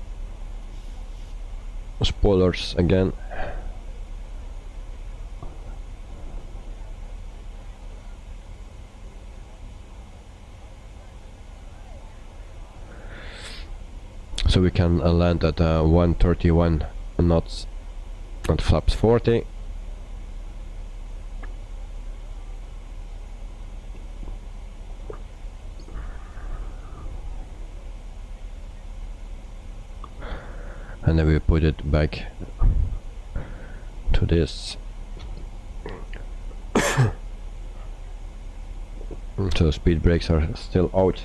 spoilers again. So we can land at 131 knots at flaps 40. And then we put it back to this. So speed brakes are still out.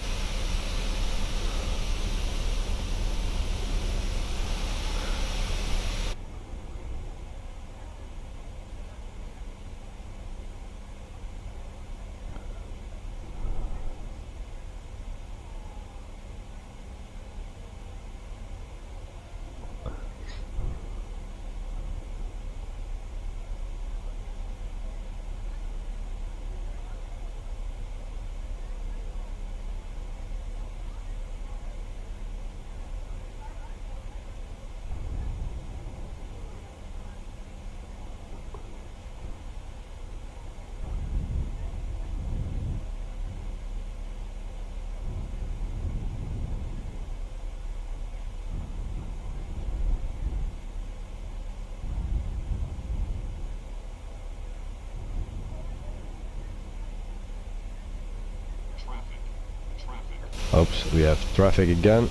Oops, we have traffic again.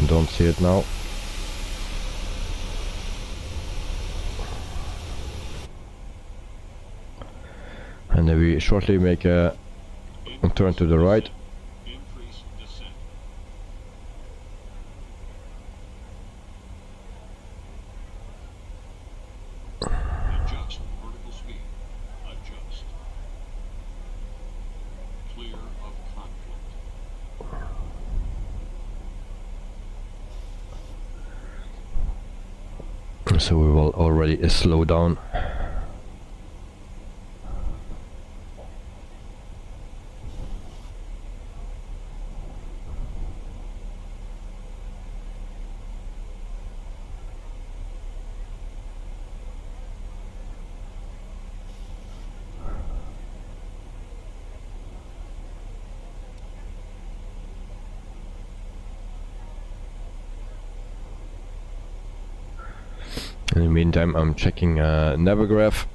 Don't see it now. And then we shortly make a turn to the right. Increase descent. Adjust vertical speed. Adjust. Clear of conflict. So we will already slow down. In the meantime, I'm checking Navigraph.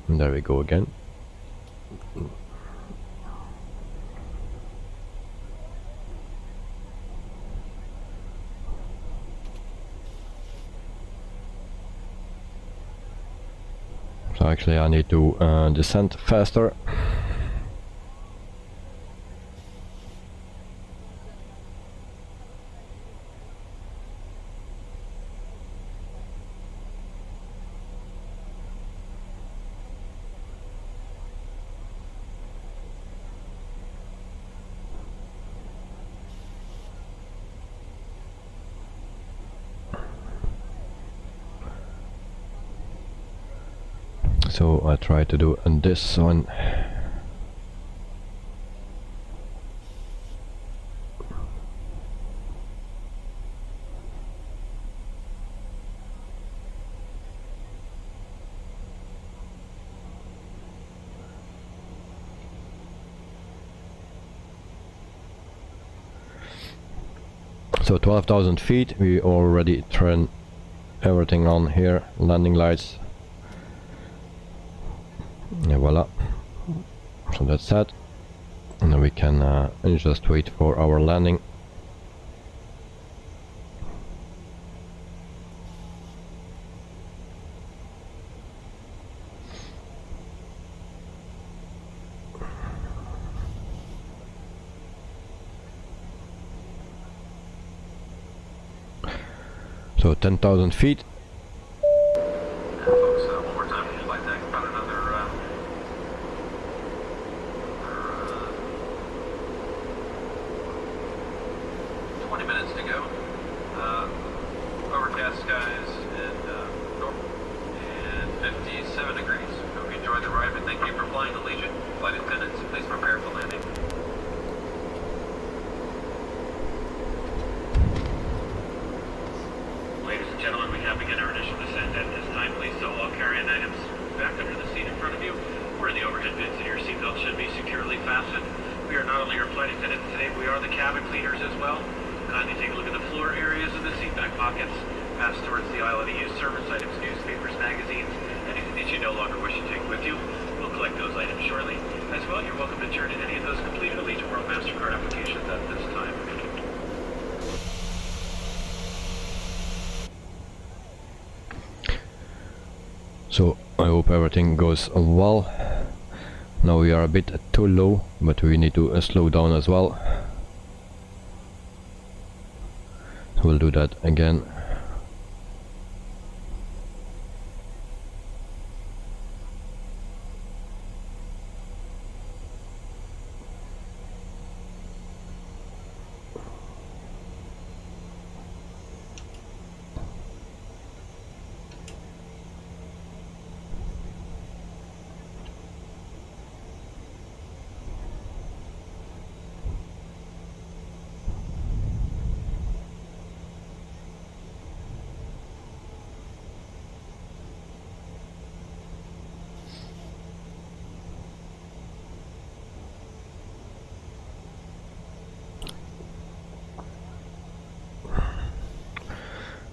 And there we go again. So actually I need to descend faster. So I try to do this one. So 12,000 feet, we already turn everything on here, landing lights. And voila, so that's that, and then we can just wait for our landing. So 10,000 feet. Folks, one more time, would you like that? About another 20 minutes to go. Overcast skies and 57 degrees. Hope you enjoy the ride, and thank you for flying the Legion. Flight attendants, please prepare for landing. Ladies and gentlemen, we have begun our initial descent at this time. Please stow all carry-on items back under the seat in front of you, or in the overhead bins, and your seatbelt should be securely fastened. We are not only your flight attendants today, we are the cabin cleaners as well. Kindly take a look at the floor areas of the seat back pockets. Pass towards the aisle of the used service items, newspapers, magazines, anything that you no longer wish to take with you. We'll collect those items shortly. As well, you're welcome to turn in any of those completed Legion World MasterCard applications at this time. So I hope everything goes well. Now we are a bit too low, but we need to slow down as well. We'll do that again.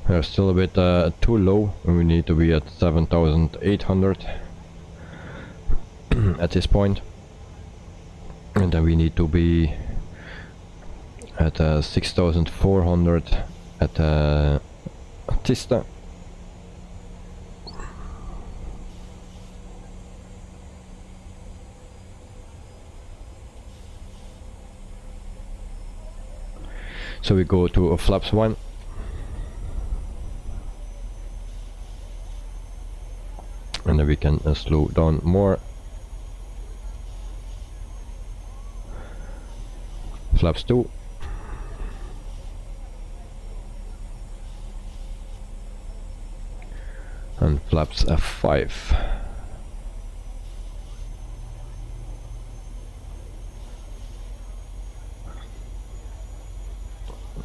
We're still a bit too low, and we need to be at 7,800 at this point, and then we need to be at 6,400 at Tista. So we go to flaps 1. And then we can slow down more. Flaps 2. and flaps F5.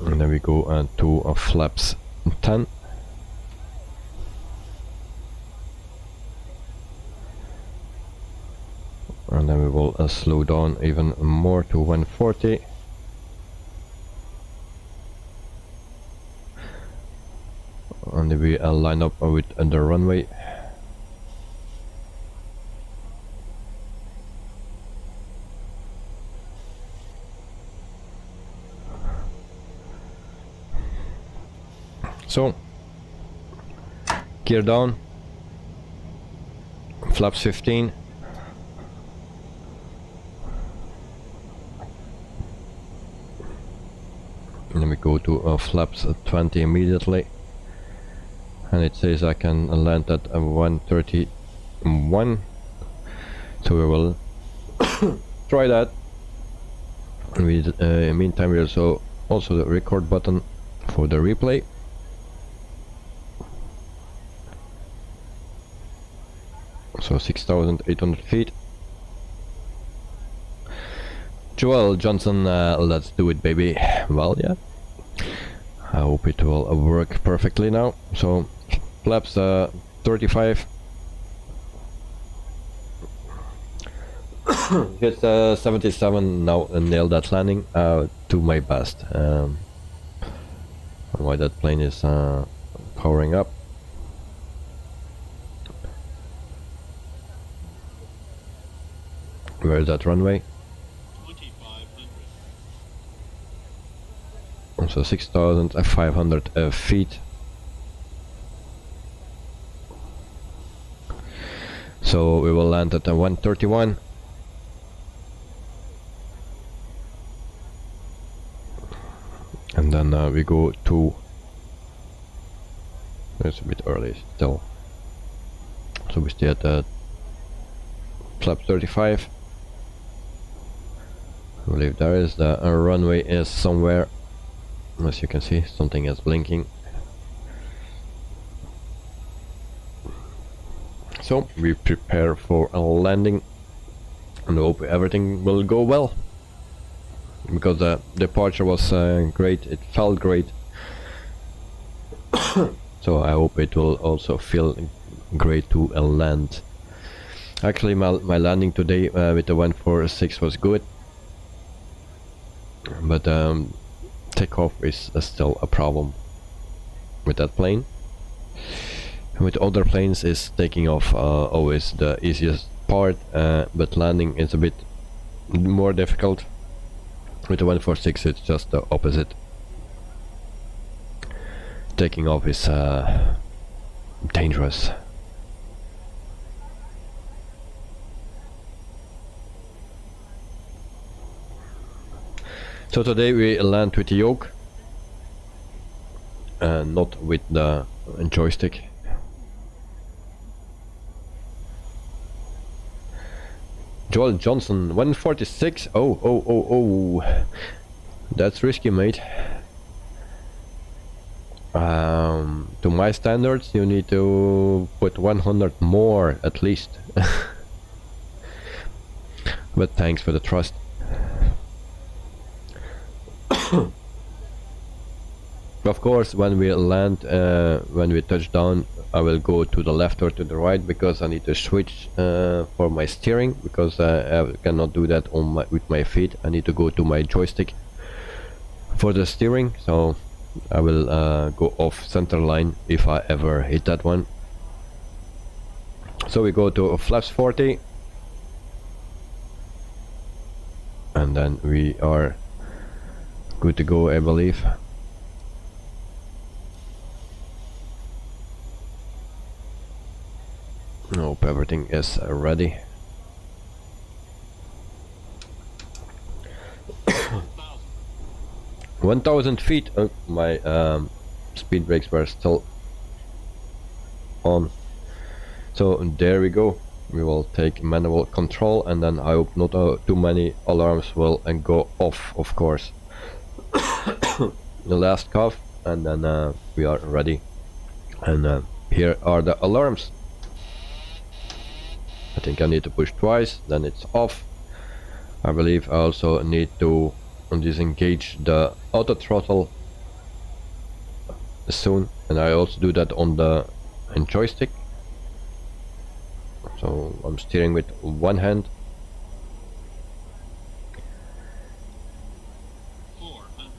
And then we go to flaps 10. And then we will slow down even more to 140. And then we line up with the runway. So, gear down, flaps 15. And then we go to flaps 20 immediately. And it says I can land at 131. So we will try that. In the meantime, we also the record button for the replay. So 6,800 feet. Joel Johnson, let's do it, baby. Well, yeah. I hope it will work perfectly now. So flaps 35. Hit 77 now and nailed that landing to my best. Why that plane is powering up. Where is that runway? 2,500. So 6,500 feet. So we will land at 131. And then we go to, it's a bit early still, so we stay at flap 35. I believe there is the runway is somewhere. As you can see, something is blinking. So we prepare for a landing and hope everything will go well, because the departure was great, it felt great. So I hope it will also feel great to land. Actually my landing today with the 146 was good, but takeoff is still a problem with that plane. With other planes is taking off always the easiest part, but landing is a bit more difficult. With the 146 it's just the opposite. Taking off is dangerous. So today we land with the yoke, not with the joystick. Joel Johnson, 146. Oh, that's risky, mate. To my standards, you need to put 100 more at least. But thanks for the trust. Of course, when we land, when we touch down, I will go to the left or to the right, because I need to switch for my steering, because I cannot do that on with my feet. I need to go to my joystick for the steering, so I will go off center line if I ever hit that one. So we go to flaps 40, and then we are good to go, I believe. I hope everything is ready. 1,000 feet. Oh, my speed brakes were still on. So there we go. We will take manual control, and then I hope not too many alarms will go off, of course. The last cough, and then we are ready, and Here are the alarms. I think I need to push twice, then it's off. I believe I also need to disengage the auto throttle soon, and I also do that on the joystick. So I'm steering with one hand. 400.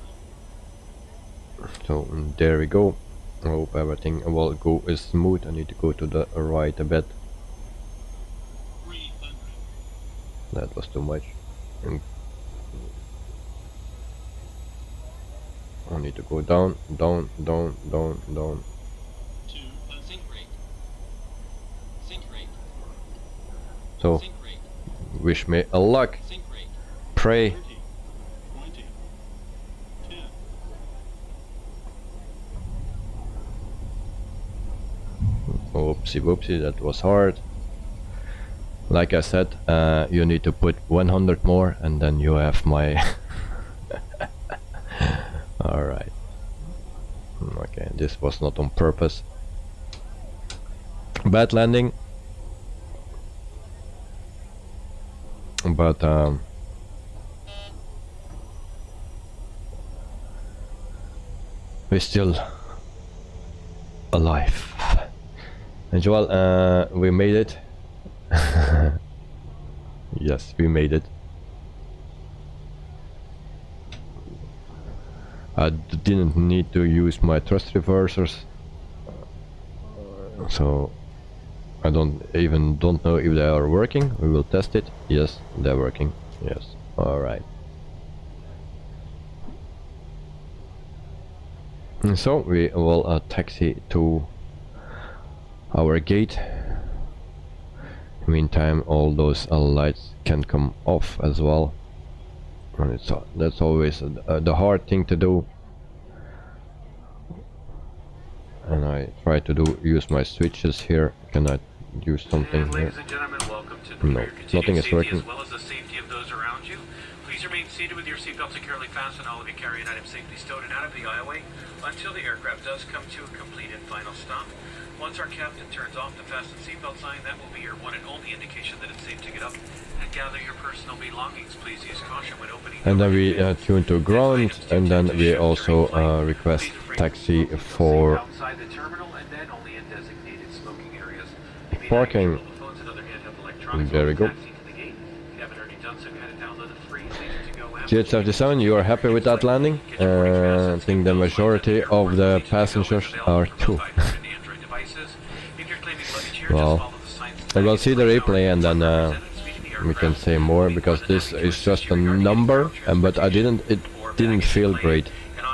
So there we go. I hope everything will go smooth. I need to go to the right a bit. 300. That was too much. And I need to go down, down, down, down, down. 200. Sync rate. Sync rate. So Sync rate. wish me a luck. Sync rate. Pray. 30. 20. 10. Whoopsie whoopsie, that was hard. Like I said, you need to put 100 more and then you have my alright. Okay, this was not on purpose. Bad landing. But we're still alive. And Joel, we made it. Yes, we made it. I didn't need to use my thrust reversers, so I don't know if they are working. We will test it. Yes, they're working. Yes, all right. And so we will taxi to our gate. Meantime, all those lights can come off as well, and that's always the hard thing to do. And I try to use my switches here. Can I use something And here? ladies and gentlemen, welcome to No, your continued nothing is safety working. as well as the safety of those around you. Please remain seated with your seatbelt securely fastened, all of your carry-on items safely stowed and out of the aisleway until the aircraft does come to a complete and final stop. Once our captain turns off the fasten seatbelt sign, that will be your one and only indication that it's safe to get up and gather your personal belongings. Please use caution when opening. And then we tune to ground, and then we also request taxi for outside the terminal and then only in designated smoking areas. You may parking. not use mobile phones and other handheld electronics There we while go. taxiing to the gate. If you haven't already done so, go ahead and download the free Safe2Go app. Jet77, you are happy with that landing? I think the majority of the passengers are too. Well, I will see the replay and then we can say more, because this is just a number, but it didn't feel great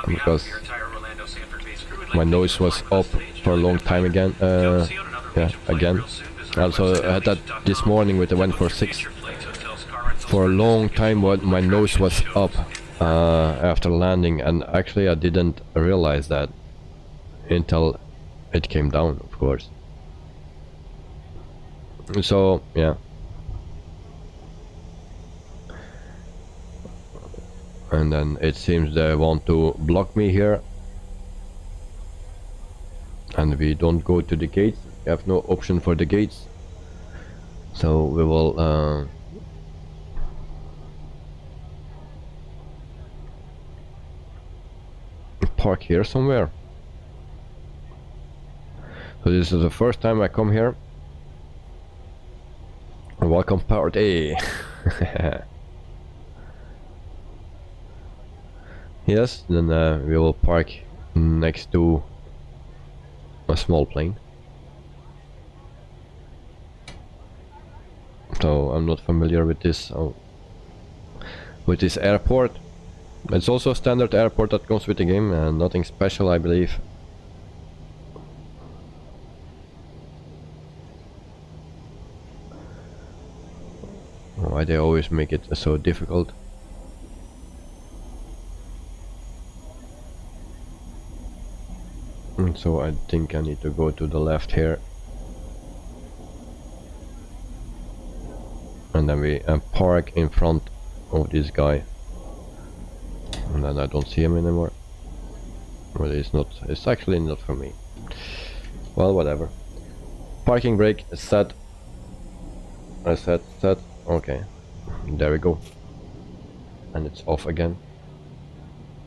because my nose was up for a long time again. Yeah, again. I also had that this morning with the 146. For a long time my nose was up after landing, and actually I didn't realize that until it came down, of course. So yeah, and then it seems they want to block me here, and we don't go to the gates. We have no option for the gates, so we will park here somewhere. So this is the first time I come here. Welcome Part A. Yes, then we will park next to a small plane. So I'm not familiar with this airport. It's also a standard airport that comes with the game, and nothing special, I believe. Why they always make it so difficult? And so I think I need to go to the left here, and then we park in front of this guy, and then I don't see him anymore. Well, it's actually not for me. Well, whatever. Parking brake is set. Set. Okay, there we go. And it's off again.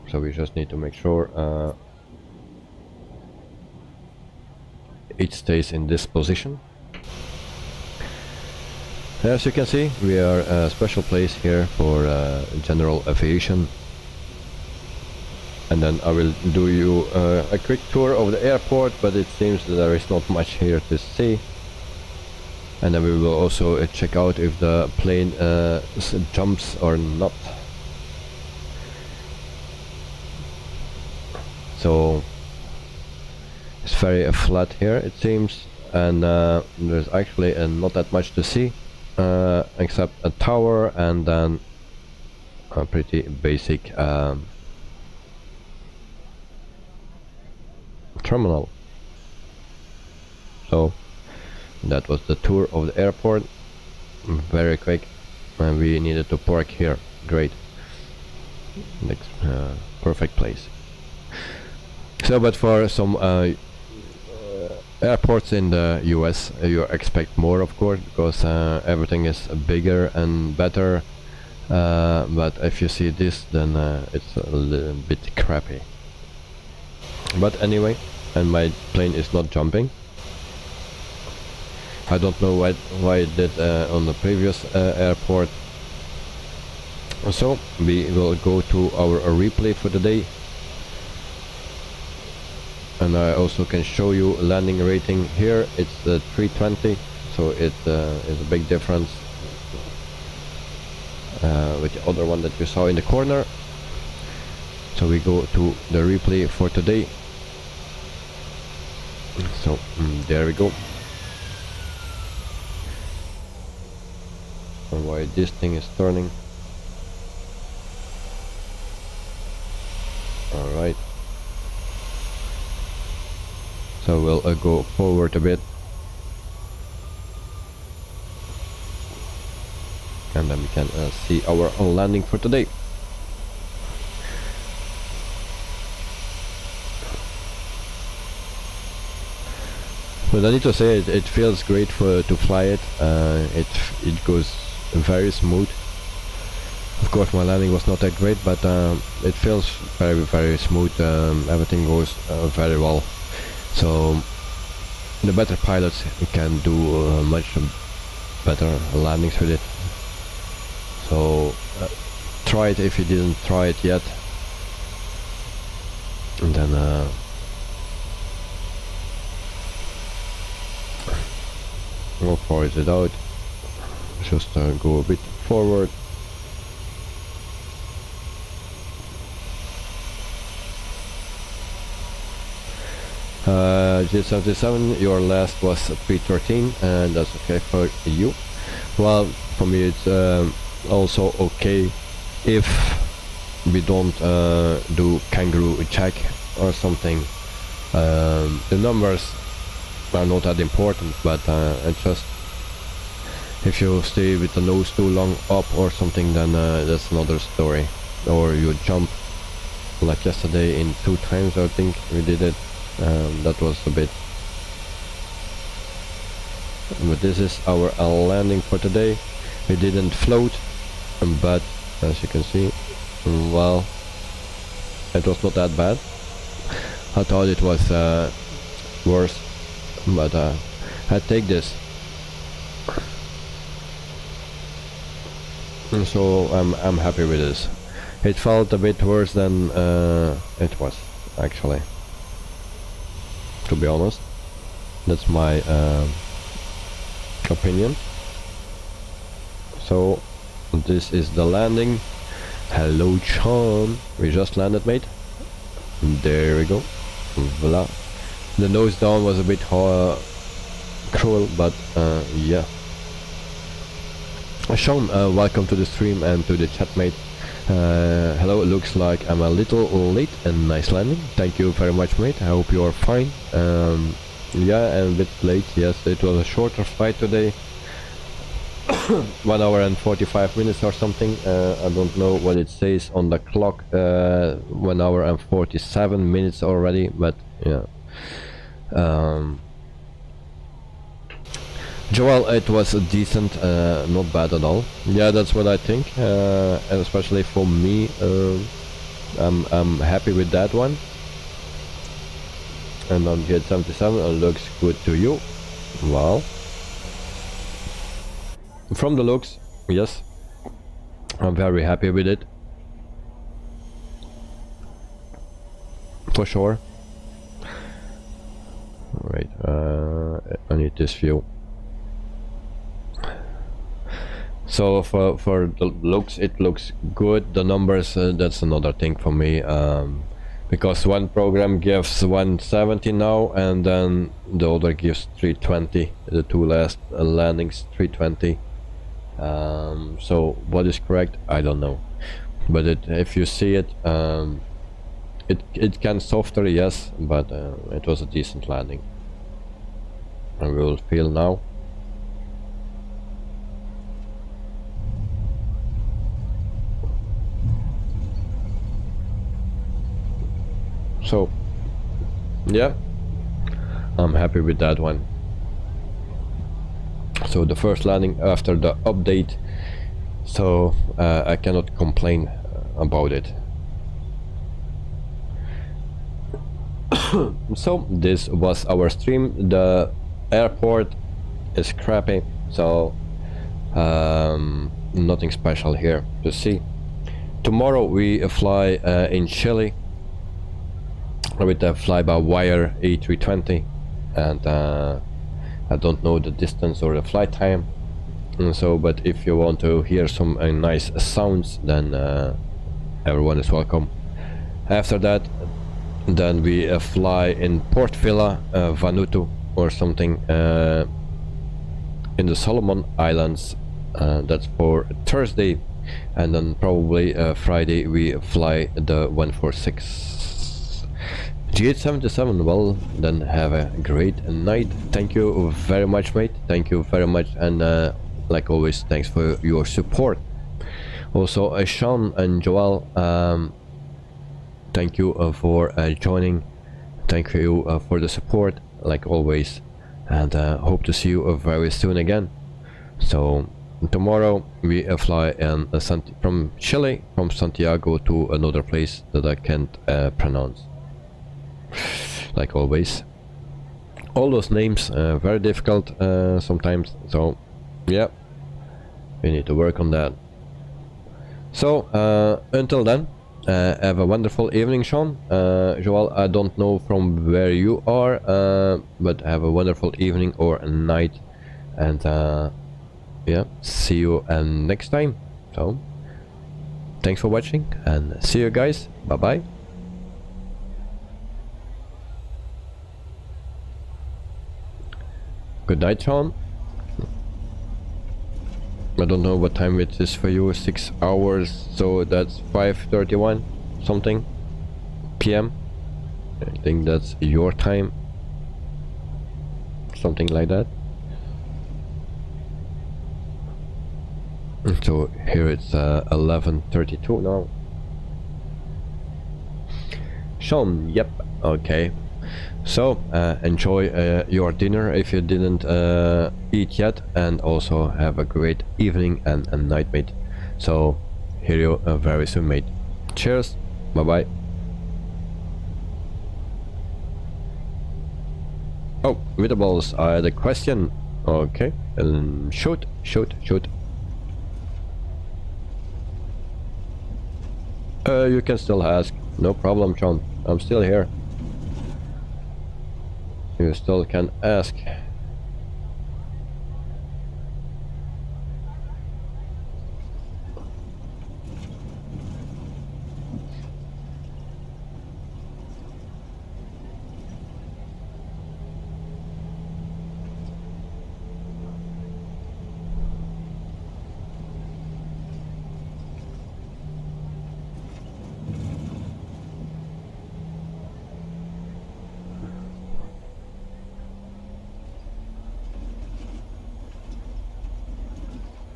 So we just need to make sure it stays in this position. As you can see, we are a special place here for general aviation. And then I will do you a quick tour of the airport, but it seems that there is not much here to see. And then we will also check out if the plane jumps or not. So it's very flat here, it seems, and there's actually not that much to see except a tower and then a pretty basic terminal. So that was the tour of the airport, very quick, and we needed to park here. Great, next perfect place. So, but for some airports in the US, you expect more, of course, because everything is bigger and better. But if you see this, then it's a little bit crappy. But anyway, and my plane is not jumping. I don't know why it did on the previous airport. So we will go to our replay for the day. And I also can show you landing rating here. It's 320, so it is a big difference with the other one that you saw in the corner. So we go to the replay for today. So there we go. And why this thing is turning. Alright. So we'll go forward a bit, and then we can see our landing for today. But I need to say it feels great to fly it. It goes very smooth. Of course, my landing was not that great, but it feels very smooth. Everything goes very well. So the better pilots can do much better landings with it. So try it if you didn't try it yet, and then how far is it out? Just go a bit forward. G77, your last was 313, and that's okay for you. Well, for me it's also okay if we don't do kangaroo check or something. The numbers are not that important, but just if you stay with the nose too long up or something, then that's another story. Or you jump like yesterday in 2 times, I think we did it. That was a bit, but this is our landing for today. We didn't float, but as you can see, well, it was not that bad. I thought it was worse, but I take this. And so I'm happy with this. It felt a bit worse than it was actually, to be honest. That's my opinion. So this is the landing. Hello Sean, we just landed, mate. There we go. Voila. The nose down was a bit cruel, but yeah. Sean, welcome to the stream and to the chat, mate. Hello, it looks like I'm a little late and nice landing. Thank you very much, mate. I hope you are fine. Yeah, and a bit late. Yes, it was a shorter flight today. 1 hour and 45 minutes or something. I don't know what it says on the clock. 1 hour and 47 minutes already, but yeah. Joel, it was a decent, not bad at all. Yeah, that's what I think, and especially for me, I'm happy with that one. And on Jet 77 looks good to you. Well, from the looks, yes, I'm very happy with it, for sure. Wait, I need this view. So for the looks, it looks good. The numbers, that's another thing for me, because one program gives 170 now, and then the other gives 320. The two last landings 320. So what is correct, I don't know, but if you see it, it can softer, yes, but it was a decent landing, and we will feel now. So yeah, I'm happy with that one. So the first landing after the update, so I cannot complain about it. So this was our stream. The airport is crappy, so nothing special here to see. Tomorrow we fly in Chile with the fly-by-wire A320, and I don't know the distance or the flight time, and so, but if you want to hear some nice sounds, then everyone is welcome. After that, then we fly in Port Vila, Vanuatu or something, in the Solomon Islands. That's for Thursday, and then probably Friday we fly the 146. G877, well, then have a great night. Thank you very much, mate. Thank you very much, and like always, thanks for your support. Also, Sean and Joel, thank you for joining. Thank you for the support, like always, and hope to see you very soon again. So tomorrow we fly in from Chile, from Santiago to another place that I can't pronounce. Like always, all those names very difficult sometimes, so yeah, we need to work on that. So until then, have a wonderful evening, Sean. Joel, I don't know from where you are, but have a wonderful evening or a night, and yeah, see you next time. So thanks for watching, and see you guys. Bye bye. Good night, Sean. I don't know what time it is for you, 6 hours, so that's 5:31 something PM. I think that's your time, something like that. So here it's 11:32 now. Sean, yep, okay. So enjoy your dinner if you didn't eat yet, and also have a great evening and night, mate. So hear you very soon, mate. Cheers, bye bye. Oh, Witterballs, I had a question. Okay, shoot. You can still ask, no problem, Sean. I'm still here. You still can ask.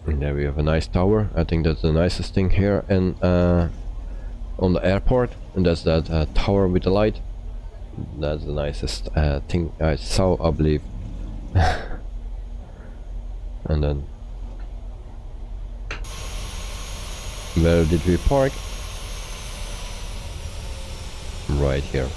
And there we have a nice tower. I think that's the nicest thing here in on the airport, and that's that tower with the light. That's the nicest thing I saw, I believe. And then where did we park? Right here.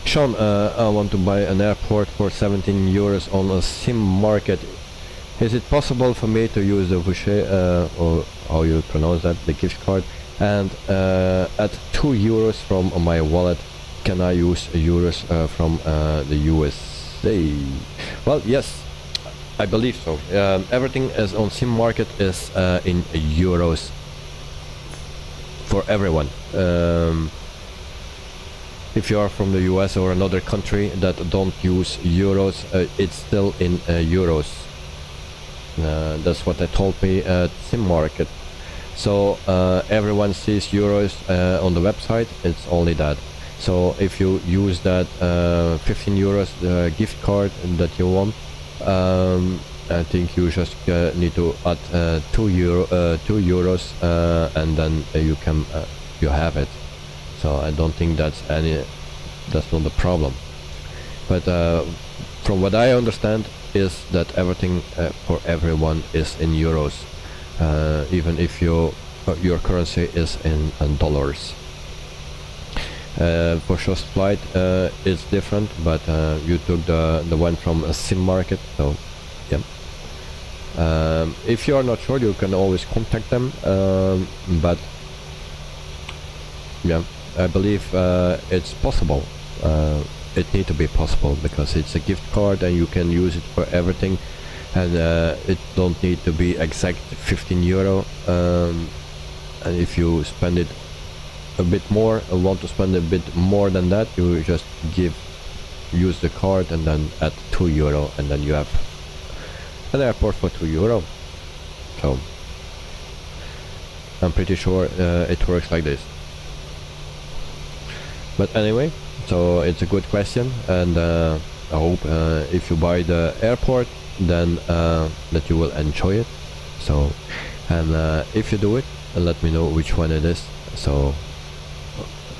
Sean, I want to buy an airport for 17 euros on a sim market. Is it possible for me to use the voucher, or how you pronounce that, the gift card, and at 2 euros from my wallet, can I use euros from the USA? Well, yes, I believe so. Everything is on sim market is in euros for everyone. If you are from the US or another country that don't use euros, it's still in euros. That's what they told me at sim market. So everyone sees euros on the website. It's only that. So if you use that 15 euros gift card that you want, I think you just need to add 2 euros, and then you have it. So I don't think that's not the problem. But from what I understand is that everything for everyone is in euros, even if your currency is in dollars. For Just Flight it's different, but you took the one from a sim market, so yeah. If you are not sure, you can always contact them, but yeah, I believe it's possible. It need to be possible because it's a gift card and you can use it for everything, and it don't need to be exact 15 euro. And if you spend it a bit more or want to spend a bit more than that, you just use the card and then add 2 euro, and then you have an airport for 2 euro. So I'm pretty sure it works like this. But anyway, so it's a good question, and I hope if you buy the airport, then that you will enjoy it. So, and if you do it, let me know which one it is. So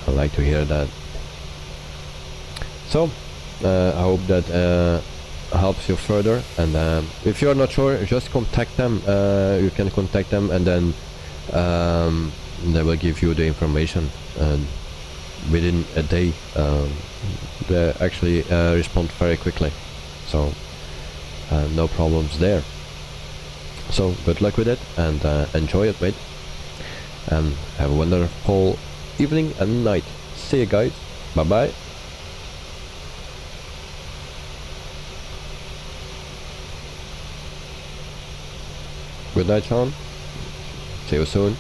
I'd like to hear that. So I hope that helps you further, and if you're not sure, just contact them. You can contact them, and then they will give you the information. Within a day, they actually respond very quickly, so no problems there. So good luck with it, and enjoy it, mate, and have a wonderful evening and night. See you guys, bye bye. Good night, Sean. See you soon.